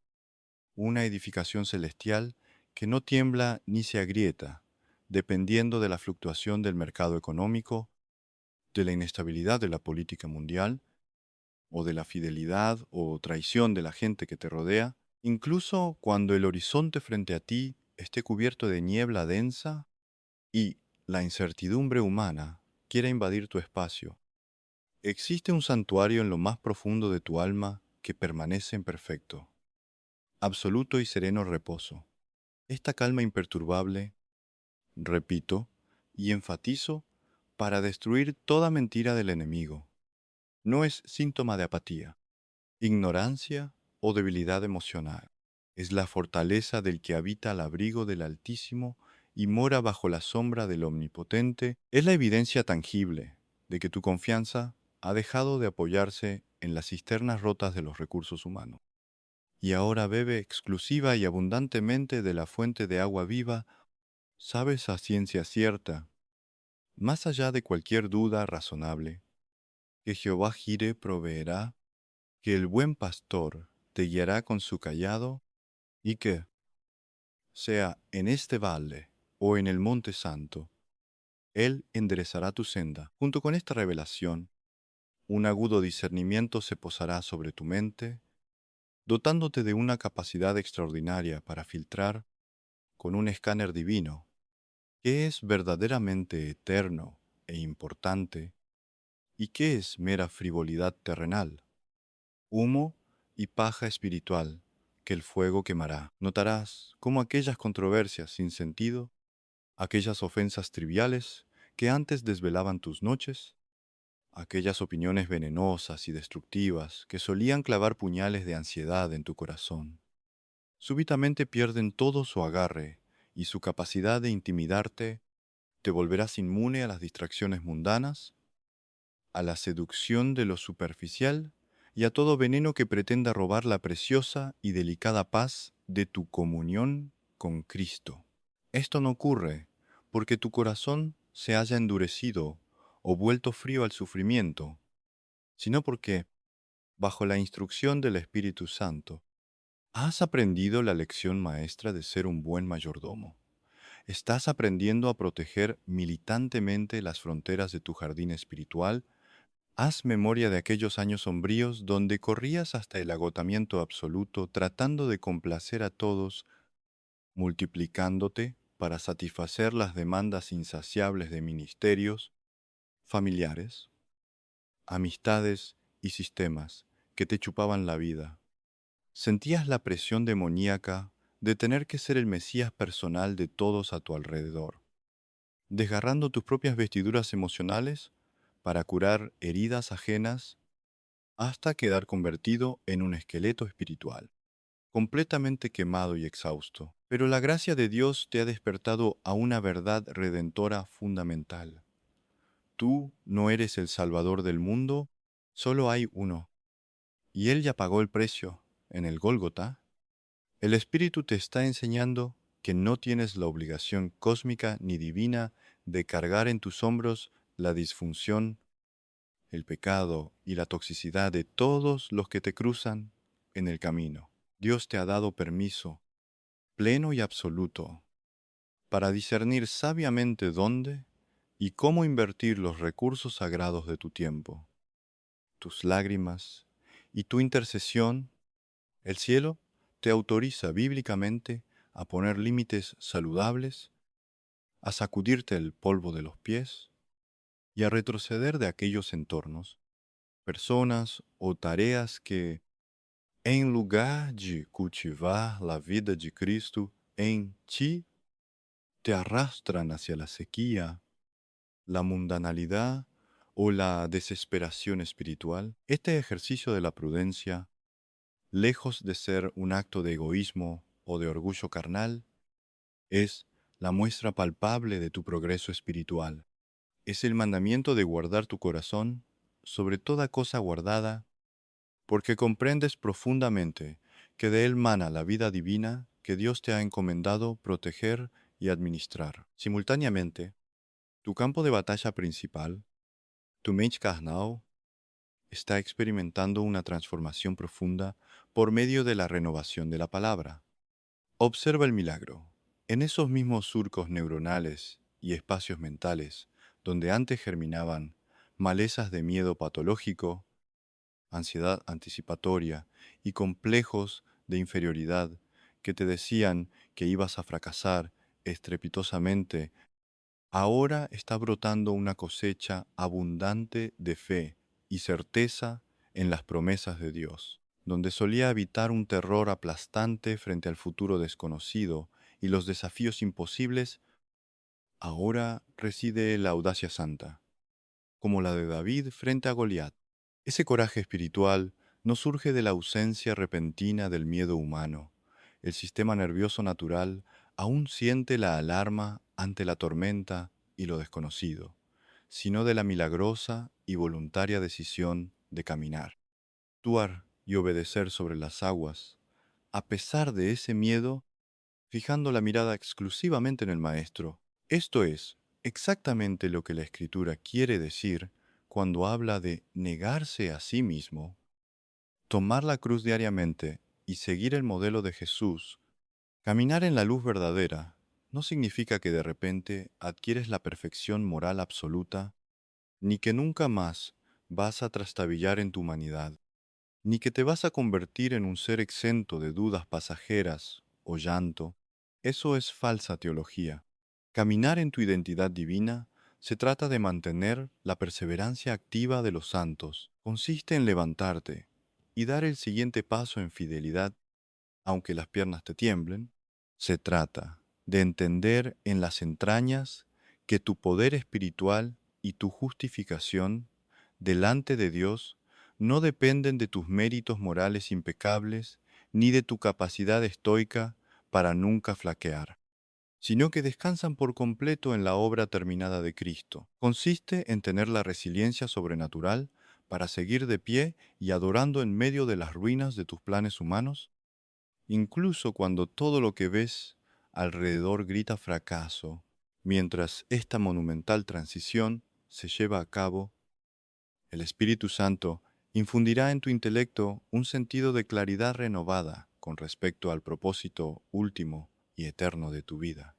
una edificación celestial que no tiembla ni se agrieta, dependiendo de la fluctuación del mercado económico, de la inestabilidad de la política mundial, o de la fidelidad o traición de la gente que te rodea, incluso cuando el horizonte frente a ti esté cubierto de niebla densa y la incertidumbre humana quiera invadir tu espacio. Existe un santuario en lo más profundo de tu alma que permanece en perfecto, absoluto y sereno reposo. Esta calma imperturbable, repito y enfatizo, para destruir toda mentira del enemigo, no es síntoma de apatía, ignorancia o debilidad emocional. Es la fortaleza del que habita al abrigo del Altísimo y mora bajo la sombra del Omnipotente. Es la evidencia tangible de que tu confianza ha dejado de apoyarse en las cisternas rotas de los recursos humanos. Y ahora bebe exclusiva y abundantemente de la fuente de agua viva. Sabes a ciencia cierta, más allá de cualquier duda razonable, que Jehová Jireh proveerá, que el buen pastor te guiará con su cayado, y que, sea en este valle o en el monte santo, Él enderezará tu senda. Junto con esta revelación, un agudo discernimiento se posará sobre tu mente, dotándote de una capacidad extraordinaria para filtrar, con un escáner divino, qué es verdaderamente eterno e importante y qué es mera frivolidad terrenal, humo y paja espiritual que el fuego quemará. Notarás cómo aquellas controversias sin sentido, aquellas ofensas triviales que antes desvelaban tus noches, aquellas opiniones venenosas y destructivas que solían clavar puñales de ansiedad en tu corazón, súbitamente pierden todo su agarre y su capacidad de intimidarte. Te volverás inmune a las distracciones mundanas, a la seducción de lo superficial y a todo veneno que pretenda robar la preciosa y delicada paz de tu comunión con Cristo. Esto no ocurre porque tu corazón se haya endurecido o vuelto frío al sufrimiento, sino porque, bajo la instrucción del Espíritu Santo, has aprendido la lección maestra de ser un buen mayordomo. Estás aprendiendo a proteger militantemente las fronteras de tu jardín espiritual. Haz memoria de aquellos años sombríos donde corrías hasta el agotamiento absoluto tratando de complacer a todos, multiplicándote para satisfacer las demandas insaciables de ministerios, familiares, amistades y sistemas que te chupaban la vida. Sentías la presión demoníaca de tener que ser el Mesías personal de todos a tu alrededor, desgarrando tus propias vestiduras emocionales para curar heridas ajenas hasta quedar convertido en un esqueleto espiritual, completamente quemado y exhausto. Pero la gracia de Dios te ha despertado a una verdad redentora fundamental. Tú no eres el Salvador del mundo, solo hay uno, y Él ya pagó el precio en el Gólgota. El Espíritu te está enseñando que no tienes la obligación cósmica ni divina de cargar en tus hombros la disfunción, el pecado y la toxicidad de todos los que te cruzan en el camino. Dios te ha dado permiso, pleno y absoluto, para discernir sabiamente dónde y cómo invertir los recursos sagrados de tu tiempo, tus lágrimas y tu intercesión. El cielo te autoriza bíblicamente a poner límites saludables, a sacudirte el polvo de los pies y a retroceder de aquellos entornos, personas o tareas que, en lugar de cultivar la vida de Cristo en ti, te arrastran hacia la sequía, la mundanalidad o la desesperación espiritual. Este ejercicio de la prudencia, lejos de ser un acto de egoísmo o de orgullo carnal, Es la muestra palpable de tu progreso espiritual. Es el mandamiento de guardar tu corazón sobre toda cosa guardada, porque comprendes profundamente que de él mana la vida divina que Dios te ha encomendado proteger y administrar. Simultáneamente, tu campo de batalla principal, tu mente carnal, está experimentando una transformación profunda por medio de la renovación de la palabra. Observa el milagro. En esos mismos surcos neuronales y espacios mentales donde antes germinaban malezas de miedo patológico, ansiedad anticipatoria y complejos de inferioridad que te decían que ibas a fracasar estrepitosamente, ahora está brotando una cosecha abundante de fe y certeza en las promesas de Dios. Donde solía habitar un terror aplastante frente al futuro desconocido y los desafíos imposibles, ahora reside la audacia santa, como la de David frente a Goliat. Ese coraje espiritual no surge de la ausencia repentina del miedo humano. El sistema nervioso natural aún siente la alarma ante la tormenta y lo desconocido, sino de la milagrosa y voluntaria decisión de caminar, actuar y obedecer sobre las aguas, a pesar de ese miedo, fijando la mirada exclusivamente en el Maestro. Esto es exactamente lo que la Escritura quiere decir cuando habla de negarse a sí mismo, tomar la cruz diariamente y seguir el modelo de Jesús. Caminar en la luz verdadera no significa que de repente adquieres la perfección moral absoluta, ni que nunca más vas a trastabillar en tu humanidad, ni que te vas a convertir en un ser exento de dudas pasajeras o llanto. Eso es falsa teología. Caminar en tu identidad divina se trata de mantener la perseverancia activa de los santos. Consiste en levantarte y dar el siguiente paso en fidelidad, aunque las piernas te tiemblen. Se trata de entender en las entrañas que tu poder espiritual y tu justificación delante de Dios no dependen de tus méritos morales impecables ni de tu capacidad estoica para nunca flaquear, sino que descansan por completo en la obra terminada de Cristo. Consiste en tener la resiliencia sobrenatural para seguir de pie y adorando en medio de las ruinas de tus planes humanos, incluso cuando todo lo que ves alrededor grita fracaso, mientras esta monumental transición se lleva a cabo. El Espíritu Santo infundirá en tu intelecto un sentido de claridad renovada con respecto al propósito último y eterno de tu vida.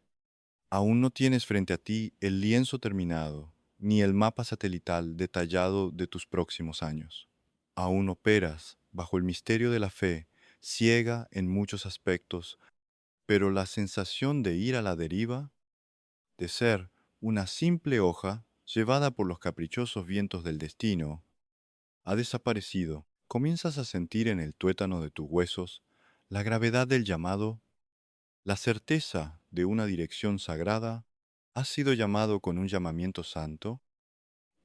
Aún no tienes frente a ti el lienzo terminado, ni el mapa satelital detallado de tus próximos años. Aún operas bajo el misterio de la fe, ciega en muchos aspectos, pero la sensación de ir a la deriva, de ser una simple hoja llevada por los caprichosos vientos del destino, ha desaparecido. Comienzas a sentir en el tuétano de tus huesos la gravedad del llamado, la certeza de una dirección sagrada. Has sido llamado con un llamamiento santo,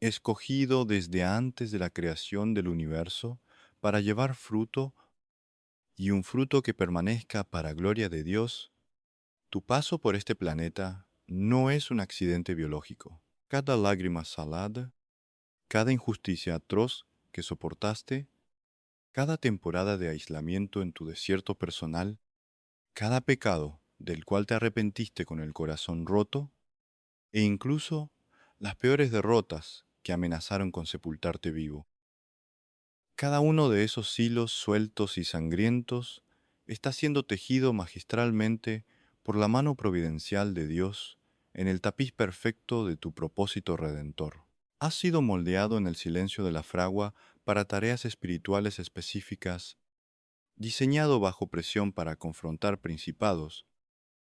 escogido desde antes de la creación del universo para llevar fruto y un fruto que permanezca para gloria de Dios. Tu paso por este planeta no es un accidente biológico. Cada lágrima salada, cada injusticia atroz que soportaste, cada temporada de aislamiento en tu desierto personal, cada pecado del cual te arrepentiste con el corazón roto, e incluso las peores derrotas que amenazaron con sepultarte vivo. Cada uno de esos hilos sueltos y sangrientos está siendo tejido magistralmente por la mano providencial de Dios en el tapiz perfecto de tu propósito redentor. Has sido moldeado en el silencio de la fragua para tareas espirituales específicas, diseñado bajo presión para confrontar principados,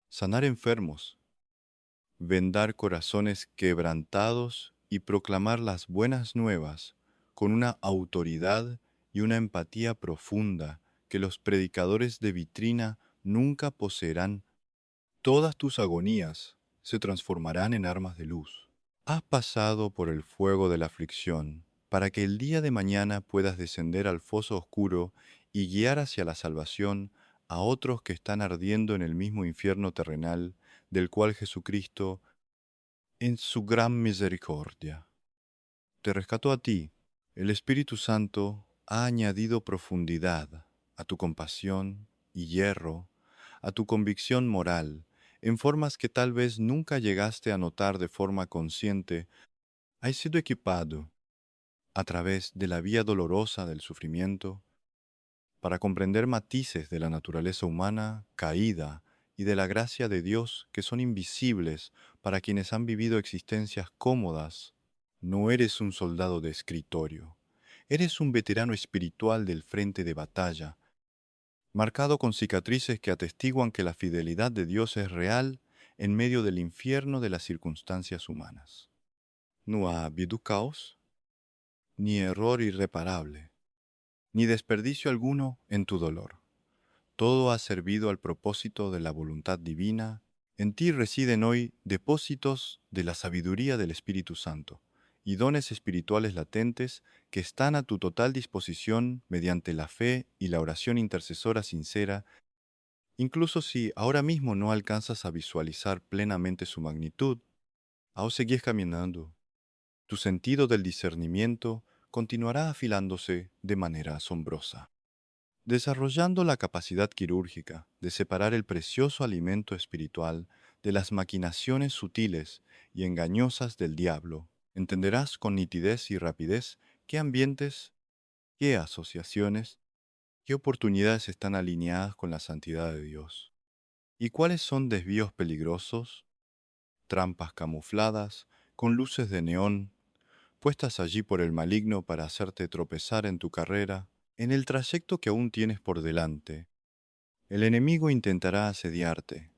sanar enfermos, vendar corazones quebrantados y proclamar las buenas nuevas con una autoridad y una empatía profunda que los predicadores de vitrina nunca poseerán. Todas tus agonías se transformarán en armas de luz. Has pasado por el fuego de la aflicción para que el día de mañana puedas descender al foso oscuro y guiar hacia la salvación a otros que están ardiendo en el mismo infierno terrenal del cual Jesucristo, en su gran misericordia, te rescató a ti. El Espíritu Santo ha añadido profundidad a tu compasión y hierro, a tu convicción moral, en formas que tal vez nunca llegaste a notar de forma consciente. Has sido equipado a través de la vía dolorosa del sufrimiento para comprender matices de la naturaleza humana caída y de la gracia de Dios que son invisibles para quienes han vivido existencias cómodas. No eres un soldado de escritorio, eres un veterano espiritual del frente de batalla, marcado con cicatrices que atestiguan que la fidelidad de Dios es real en medio del infierno de las circunstancias humanas. No ha habido caos, ni error irreparable, ni desperdicio alguno en tu dolor. Todo ha servido al propósito de la voluntad divina. En ti residen hoy depósitos de la sabiduría del Espíritu Santo y dones espirituales latentes que están a tu total disposición mediante la fe y la oración intercesora sincera, incluso si ahora mismo no alcanzas a visualizar plenamente su magnitud, aún seguís caminando. Tu sentido del discernimiento continuará afilándose de manera asombrosa, desarrollando la capacidad quirúrgica de separar el precioso alimento espiritual de las maquinaciones sutiles y engañosas del diablo. Entenderás con nitidez y rapidez qué ambientes, qué asociaciones, qué oportunidades están alineadas con la santidad de Dios, y cuáles son desvíos peligrosos, trampas camufladas, con luces de neón, puestas allí por el maligno para hacerte tropezar en tu carrera, en el trayecto que aún tienes por delante. El enemigo intentará asediarte,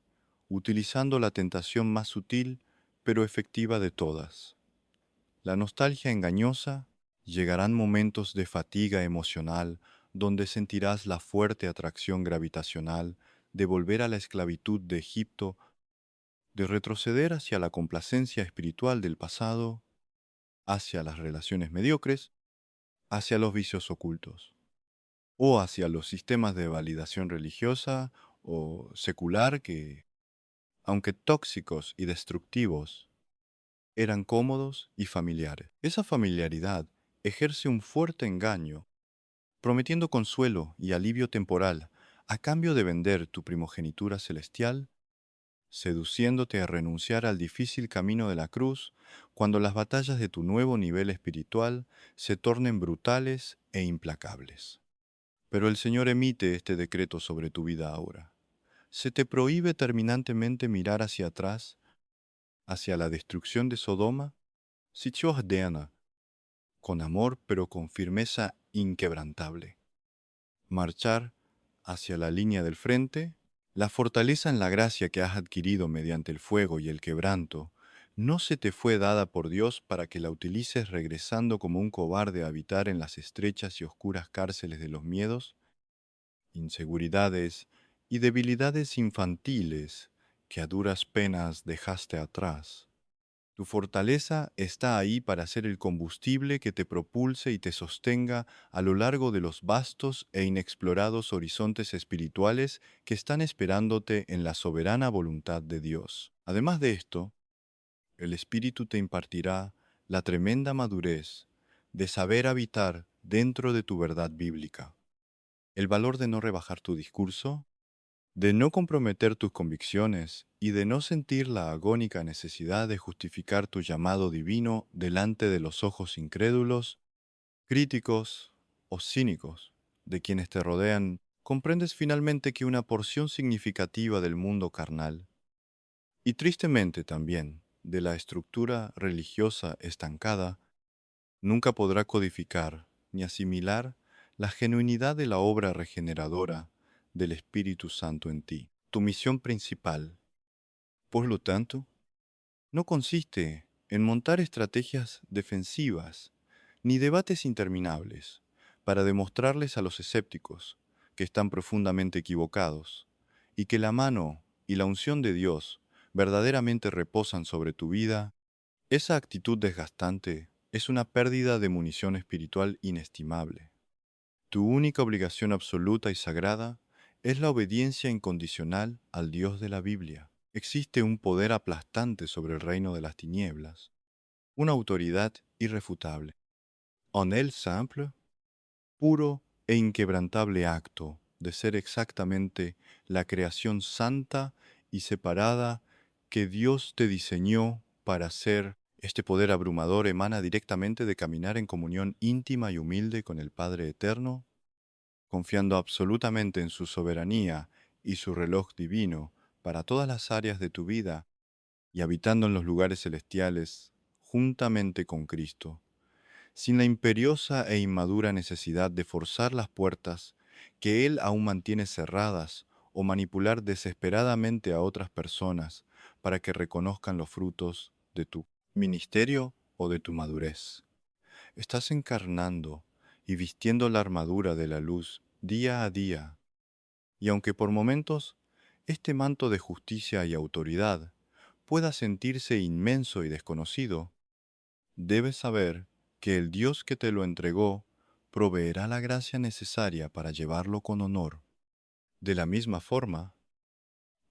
utilizando la tentación más sutil pero efectiva de todas, la nostalgia engañosa. Llegarán momentos de fatiga emocional donde sentirás la fuerte atracción gravitacional de volver a la esclavitud de Egipto, de retroceder hacia la complacencia espiritual del pasado, hacia las relaciones mediocres, hacia los vicios ocultos, o hacia los sistemas de validación religiosa o secular que, aunque tóxicos y destructivos, eran cómodos y familiares. Esa familiaridad ejerce un fuerte engaño, prometiendo consuelo y alivio temporal a cambio de vender tu primogenitura celestial, seduciéndote a renunciar al difícil camino de la cruz cuando las batallas de tu nuevo nivel espiritual se tornen brutales e implacables. Pero el Señor emite este decreto sobre tu vida ahora. Se te prohíbe terminantemente mirar hacia atrás, hacia la destrucción de Sodoma. Si te ordena, con amor pero con firmeza inquebrantable, marchar hacia la línea del frente. La fortaleza en la gracia que has adquirido mediante el fuego y el quebranto no se te fue dada por Dios para que la utilices regresando como un cobarde a habitar en las estrechas y oscuras cárceles de los miedos, inseguridades y debilidades infantiles que a duras penas dejaste atrás. Tu fortaleza está ahí para ser el combustible que te propulse y te sostenga a lo largo de los vastos e inexplorados horizontes espirituales que están esperándote en la soberana voluntad de Dios. Además de esto, el Espíritu te impartirá la tremenda madurez de saber habitar dentro de tu verdad bíblica, el valor de no rebajar tu discurso, de no comprometer tus convicciones y de no sentir la agónica necesidad de justificar tu llamado divino delante de los ojos incrédulos, críticos o cínicos de quienes te rodean. Comprendes finalmente que una porción significativa del mundo carnal, y tristemente también de la estructura religiosa estancada, nunca podrá codificar ni asimilar la genuinidad de la obra regeneradora del Espíritu Santo en ti. Tu misión principal, por lo tanto, no consiste en montar estrategias defensivas ni debates interminables para demostrarles a los escépticos que están profundamente equivocados y que la mano y la unción de Dios verdaderamente reposan sobre tu vida. Esa actitud desgastante es una pérdida de munición espiritual inestimable. Tu única obligación absoluta y sagrada es la obediencia incondicional al Dios de la Biblia. existe un poder aplastante sobre el reino de las tinieblas, una autoridad irrefutable. En el simple, puro e inquebrantable acto de ser exactamente la creación santa y separada que Dios te diseñó para ser, este poder abrumador emana directamente de caminar en comunión íntima y humilde con el Padre Eterno, confiando absolutamente en su soberanía y su reloj divino para todas las áreas de tu vida y habitando en los lugares celestiales juntamente con Cristo, sin la imperiosa e inmadura necesidad de forzar las puertas que Él aún mantiene cerradas o manipular desesperadamente a otras personas para que reconozcan los frutos de tu ministerio o de tu madurez. Estás encarnando y vistiendo la armadura de la luz día a día, y aunque por momentos este manto de justicia y autoridad pueda sentirse inmenso y desconocido, debes saber que el Dios que te lo entregó proveerá la gracia necesaria para llevarlo con honor. De la misma forma,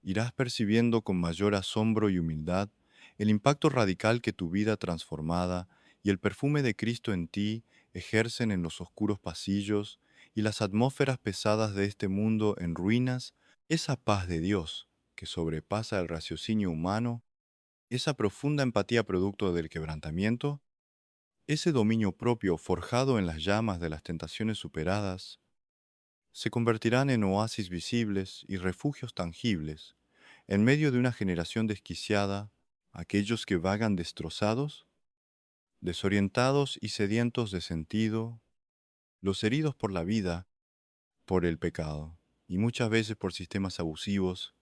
irás percibiendo con mayor asombro y humildad el impacto radical que tu vida transformada y el perfume de Cristo en ti ejercen en los oscuros pasillos y las atmósferas pesadas de este mundo en ruinas, esa paz de Dios que sobrepasa el raciocinio humano, esa profunda empatía producto del quebrantamiento, ese dominio propio forjado en las llamas de las tentaciones superadas, se convertirán en oasis visibles y refugios tangibles en medio de una generación desquiciada, aquellos que vagan destrozados, desorientados y sedientos de sentido, los heridos por la vida, por el pecado, y muchas veces por sistemas abusivos,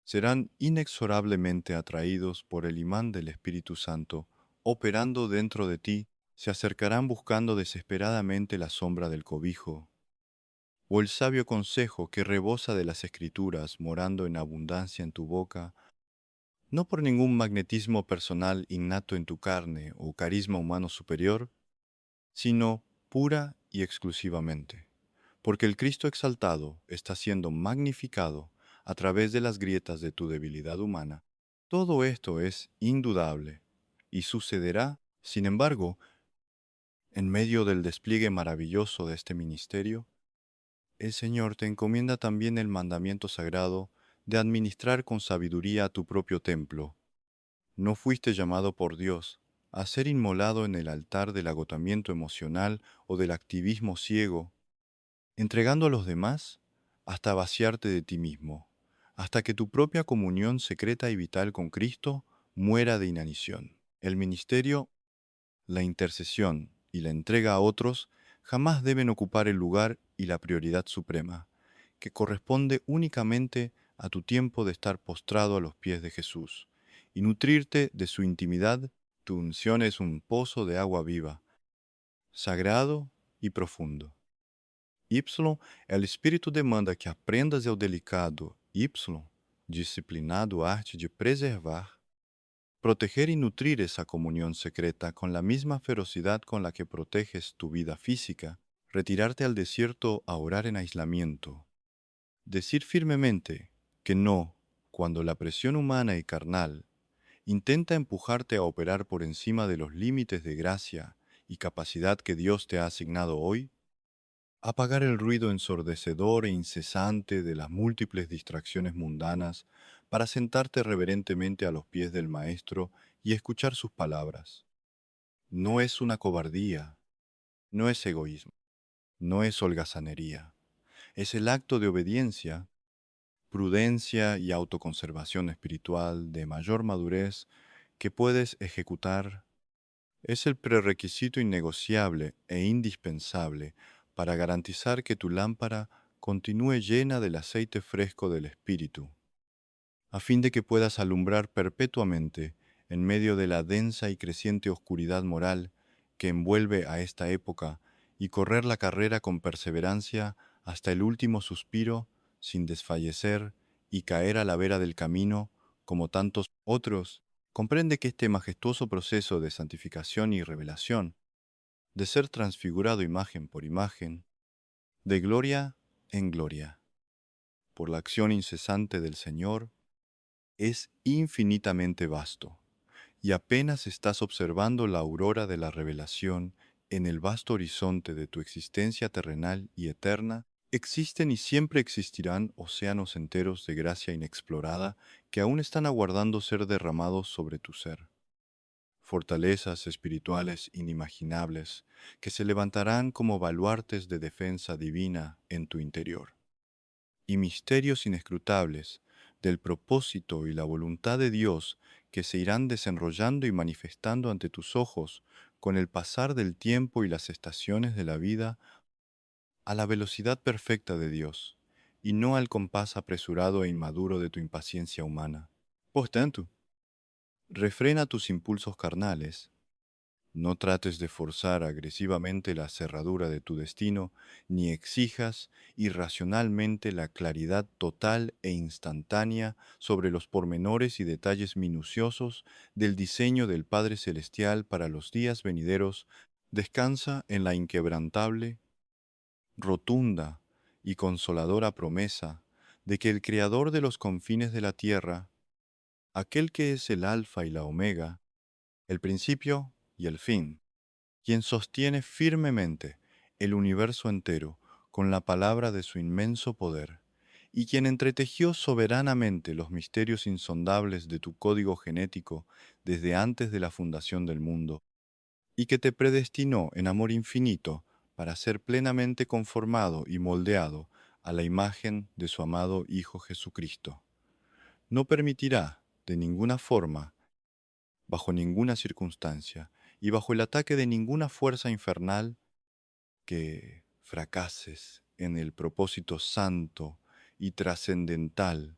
serán inexorablemente atraídos por el imán del Espíritu Santo, operando dentro de ti, se acercarán buscando desesperadamente la sombra del cobijo, o el sabio consejo que rebosa de las Escrituras morando en abundancia en tu boca, no por ningún magnetismo personal innato en tu carne o carisma humano superior, sino pura y exclusivamente, porque el Cristo exaltado está siendo magnificado a través de las grietas de tu debilidad humana. Todo esto es indudable y sucederá, sin embargo, en medio del despliegue maravilloso de este ministerio, el Señor te encomienda también el mandamiento sagrado de administrar con sabiduría tu propio templo. No fuiste llamado por Dios a ser inmolado en el altar del agotamiento emocional o del activismo ciego, entregando a los demás hasta vaciarte de ti mismo, hasta que tu propia comunión secreta y vital con Cristo muera de inanición. El ministerio, la intercesión y la entrega a otros jamás deben ocupar el lugar y la prioridad suprema, que corresponde únicamente a tu tiempo de estar postrado a los pies de Jesús y nutrirte de su intimidad. Tu unción es un pozo de agua viva, sagrado y profundo. Y, el Espírito demanda que aprendas el delicado Y, disciplinado arte de preservar, proteger y nutrir esa comunión secreta con la misma ferocidad con la que proteges tu vida física, retirarte al desierto a orar en aislamiento, decir firmemente que no cuando la presión humana y carnal intenta empujarte a operar por encima de los límites de gracia y capacidad que Dios te ha asignado hoy, apagar el ruido ensordecedor e incesante de las múltiples distracciones mundanas para sentarte reverentemente a los pies del Maestro y escuchar sus palabras. No es una cobardía, no es egoísmo, no es holgazanería. Es el acto de obediencia, prudencia y autoconservación espiritual de mayor madurez que puedes ejecutar. Es el prerequisito innegociable e indispensable para garantizar que tu lámpara continúe llena del aceite fresco del Espíritu, a fin de que puedas alumbrar perpetuamente en medio de la densa y creciente oscuridad moral que envuelve a esta época y correr la carrera con perseverancia hasta el último suspiro sin desfallecer y caer a la vera del camino como tantos otros. Comprende que este majestuoso proceso de santificación y revelación, de ser transfigurado imagen por imagen, de gloria en gloria, por la acción incesante del Señor, es infinitamente vasto, y apenas estás observando la aurora de la revelación en el vasto horizonte de tu existencia terrenal y eterna, existen y siempre existirán océanos enteros de gracia inexplorada que aún están aguardando ser derramados sobre tu ser. Fortalezas espirituales inimaginables que se levantarán como baluartes de defensa divina en tu interior. Y misterios inescrutables del propósito y la voluntad de Dios que se irán desenrollando y manifestando ante tus ojos con el pasar del tiempo y las estaciones de la vida a la velocidad perfecta de Dios, y no al compás apresurado e inmaduro de tu impaciencia humana. Portanto, refrena tus impulsos carnales. No trates de forzar agresivamente la cerradura de tu destino, ni exijas irracionalmente la claridad total e instantánea sobre los pormenores y detalles minuciosos del diseño del Padre Celestial para los días venideros. Descansa en la inquebrantable, rotunda y consoladora promesa de que el Creador de los confines de la tierra, aquel que es el Alfa y la Omega, el principio y el fin, quien sostiene firmemente el universo entero con la palabra de su inmenso poder, y quien entretejió soberanamente los misterios insondables de tu código genético desde antes de la fundación del mundo, y que te predestinó en amor infinito para ser plenamente conformado y moldeado a la imagen de su amado Hijo Jesucristo. No permitirá, de ninguna forma, bajo ninguna circunstancia, y bajo el ataque de ninguna fuerza infernal, que fracases en el propósito santo y trascendental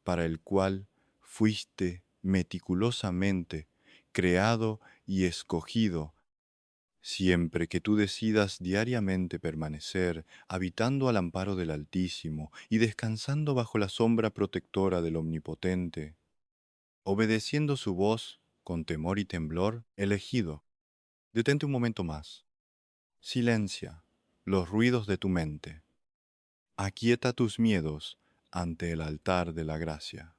para el cual fuiste meticulosamente creado y escogido, siempre que tú decidas diariamente permanecer habitando al amparo del Altísimo y descansando bajo la sombra protectora del Omnipotente, obedeciendo su voz con temor y temblor, elegido. Detente un momento más. Silencia los ruidos de tu mente. Aquieta tus miedos ante el altar de la gracia.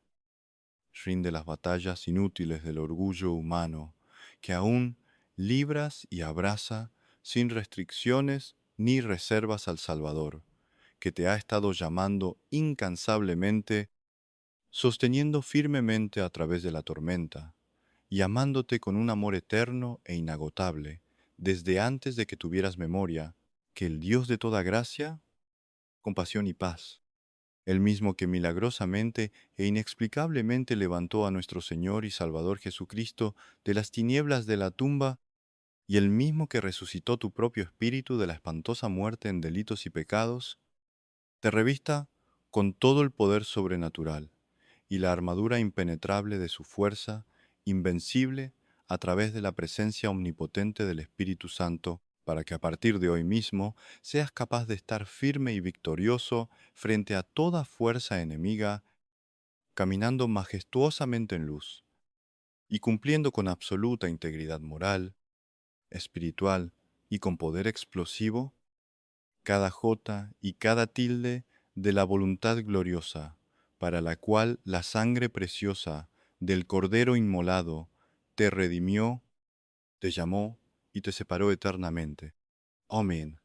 Rinde las batallas inútiles del orgullo humano que aún libras y abraza sin restricciones ni reservas al Salvador, que te ha estado llamando incansablemente, sosteniendo firmemente a través de la tormenta, y amándote con un amor eterno e inagotable, desde antes de que tuvieras memoria, que el Dios de toda gracia, compasión y paz, el mismo que milagrosamente e inexplicablemente levantó a nuestro Señor y Salvador Jesucristo de las tinieblas de la tumba, y el mismo que resucitó tu propio espíritu de la espantosa muerte en delitos y pecados, te revista con todo el poder sobrenatural y la armadura impenetrable de su fuerza, invencible a través de la presencia omnipotente del Espíritu Santo, para que a partir de hoy mismo seas capaz de estar firme y victorioso frente a toda fuerza enemiga, caminando majestuosamente en luz y cumpliendo con absoluta integridad moral, espiritual y con poder explosivo cada jota y cada tilde de la voluntad gloriosa, para la cual la sangre preciosa del Cordero inmolado te redimió, te llamó y te separó eternamente. Amén.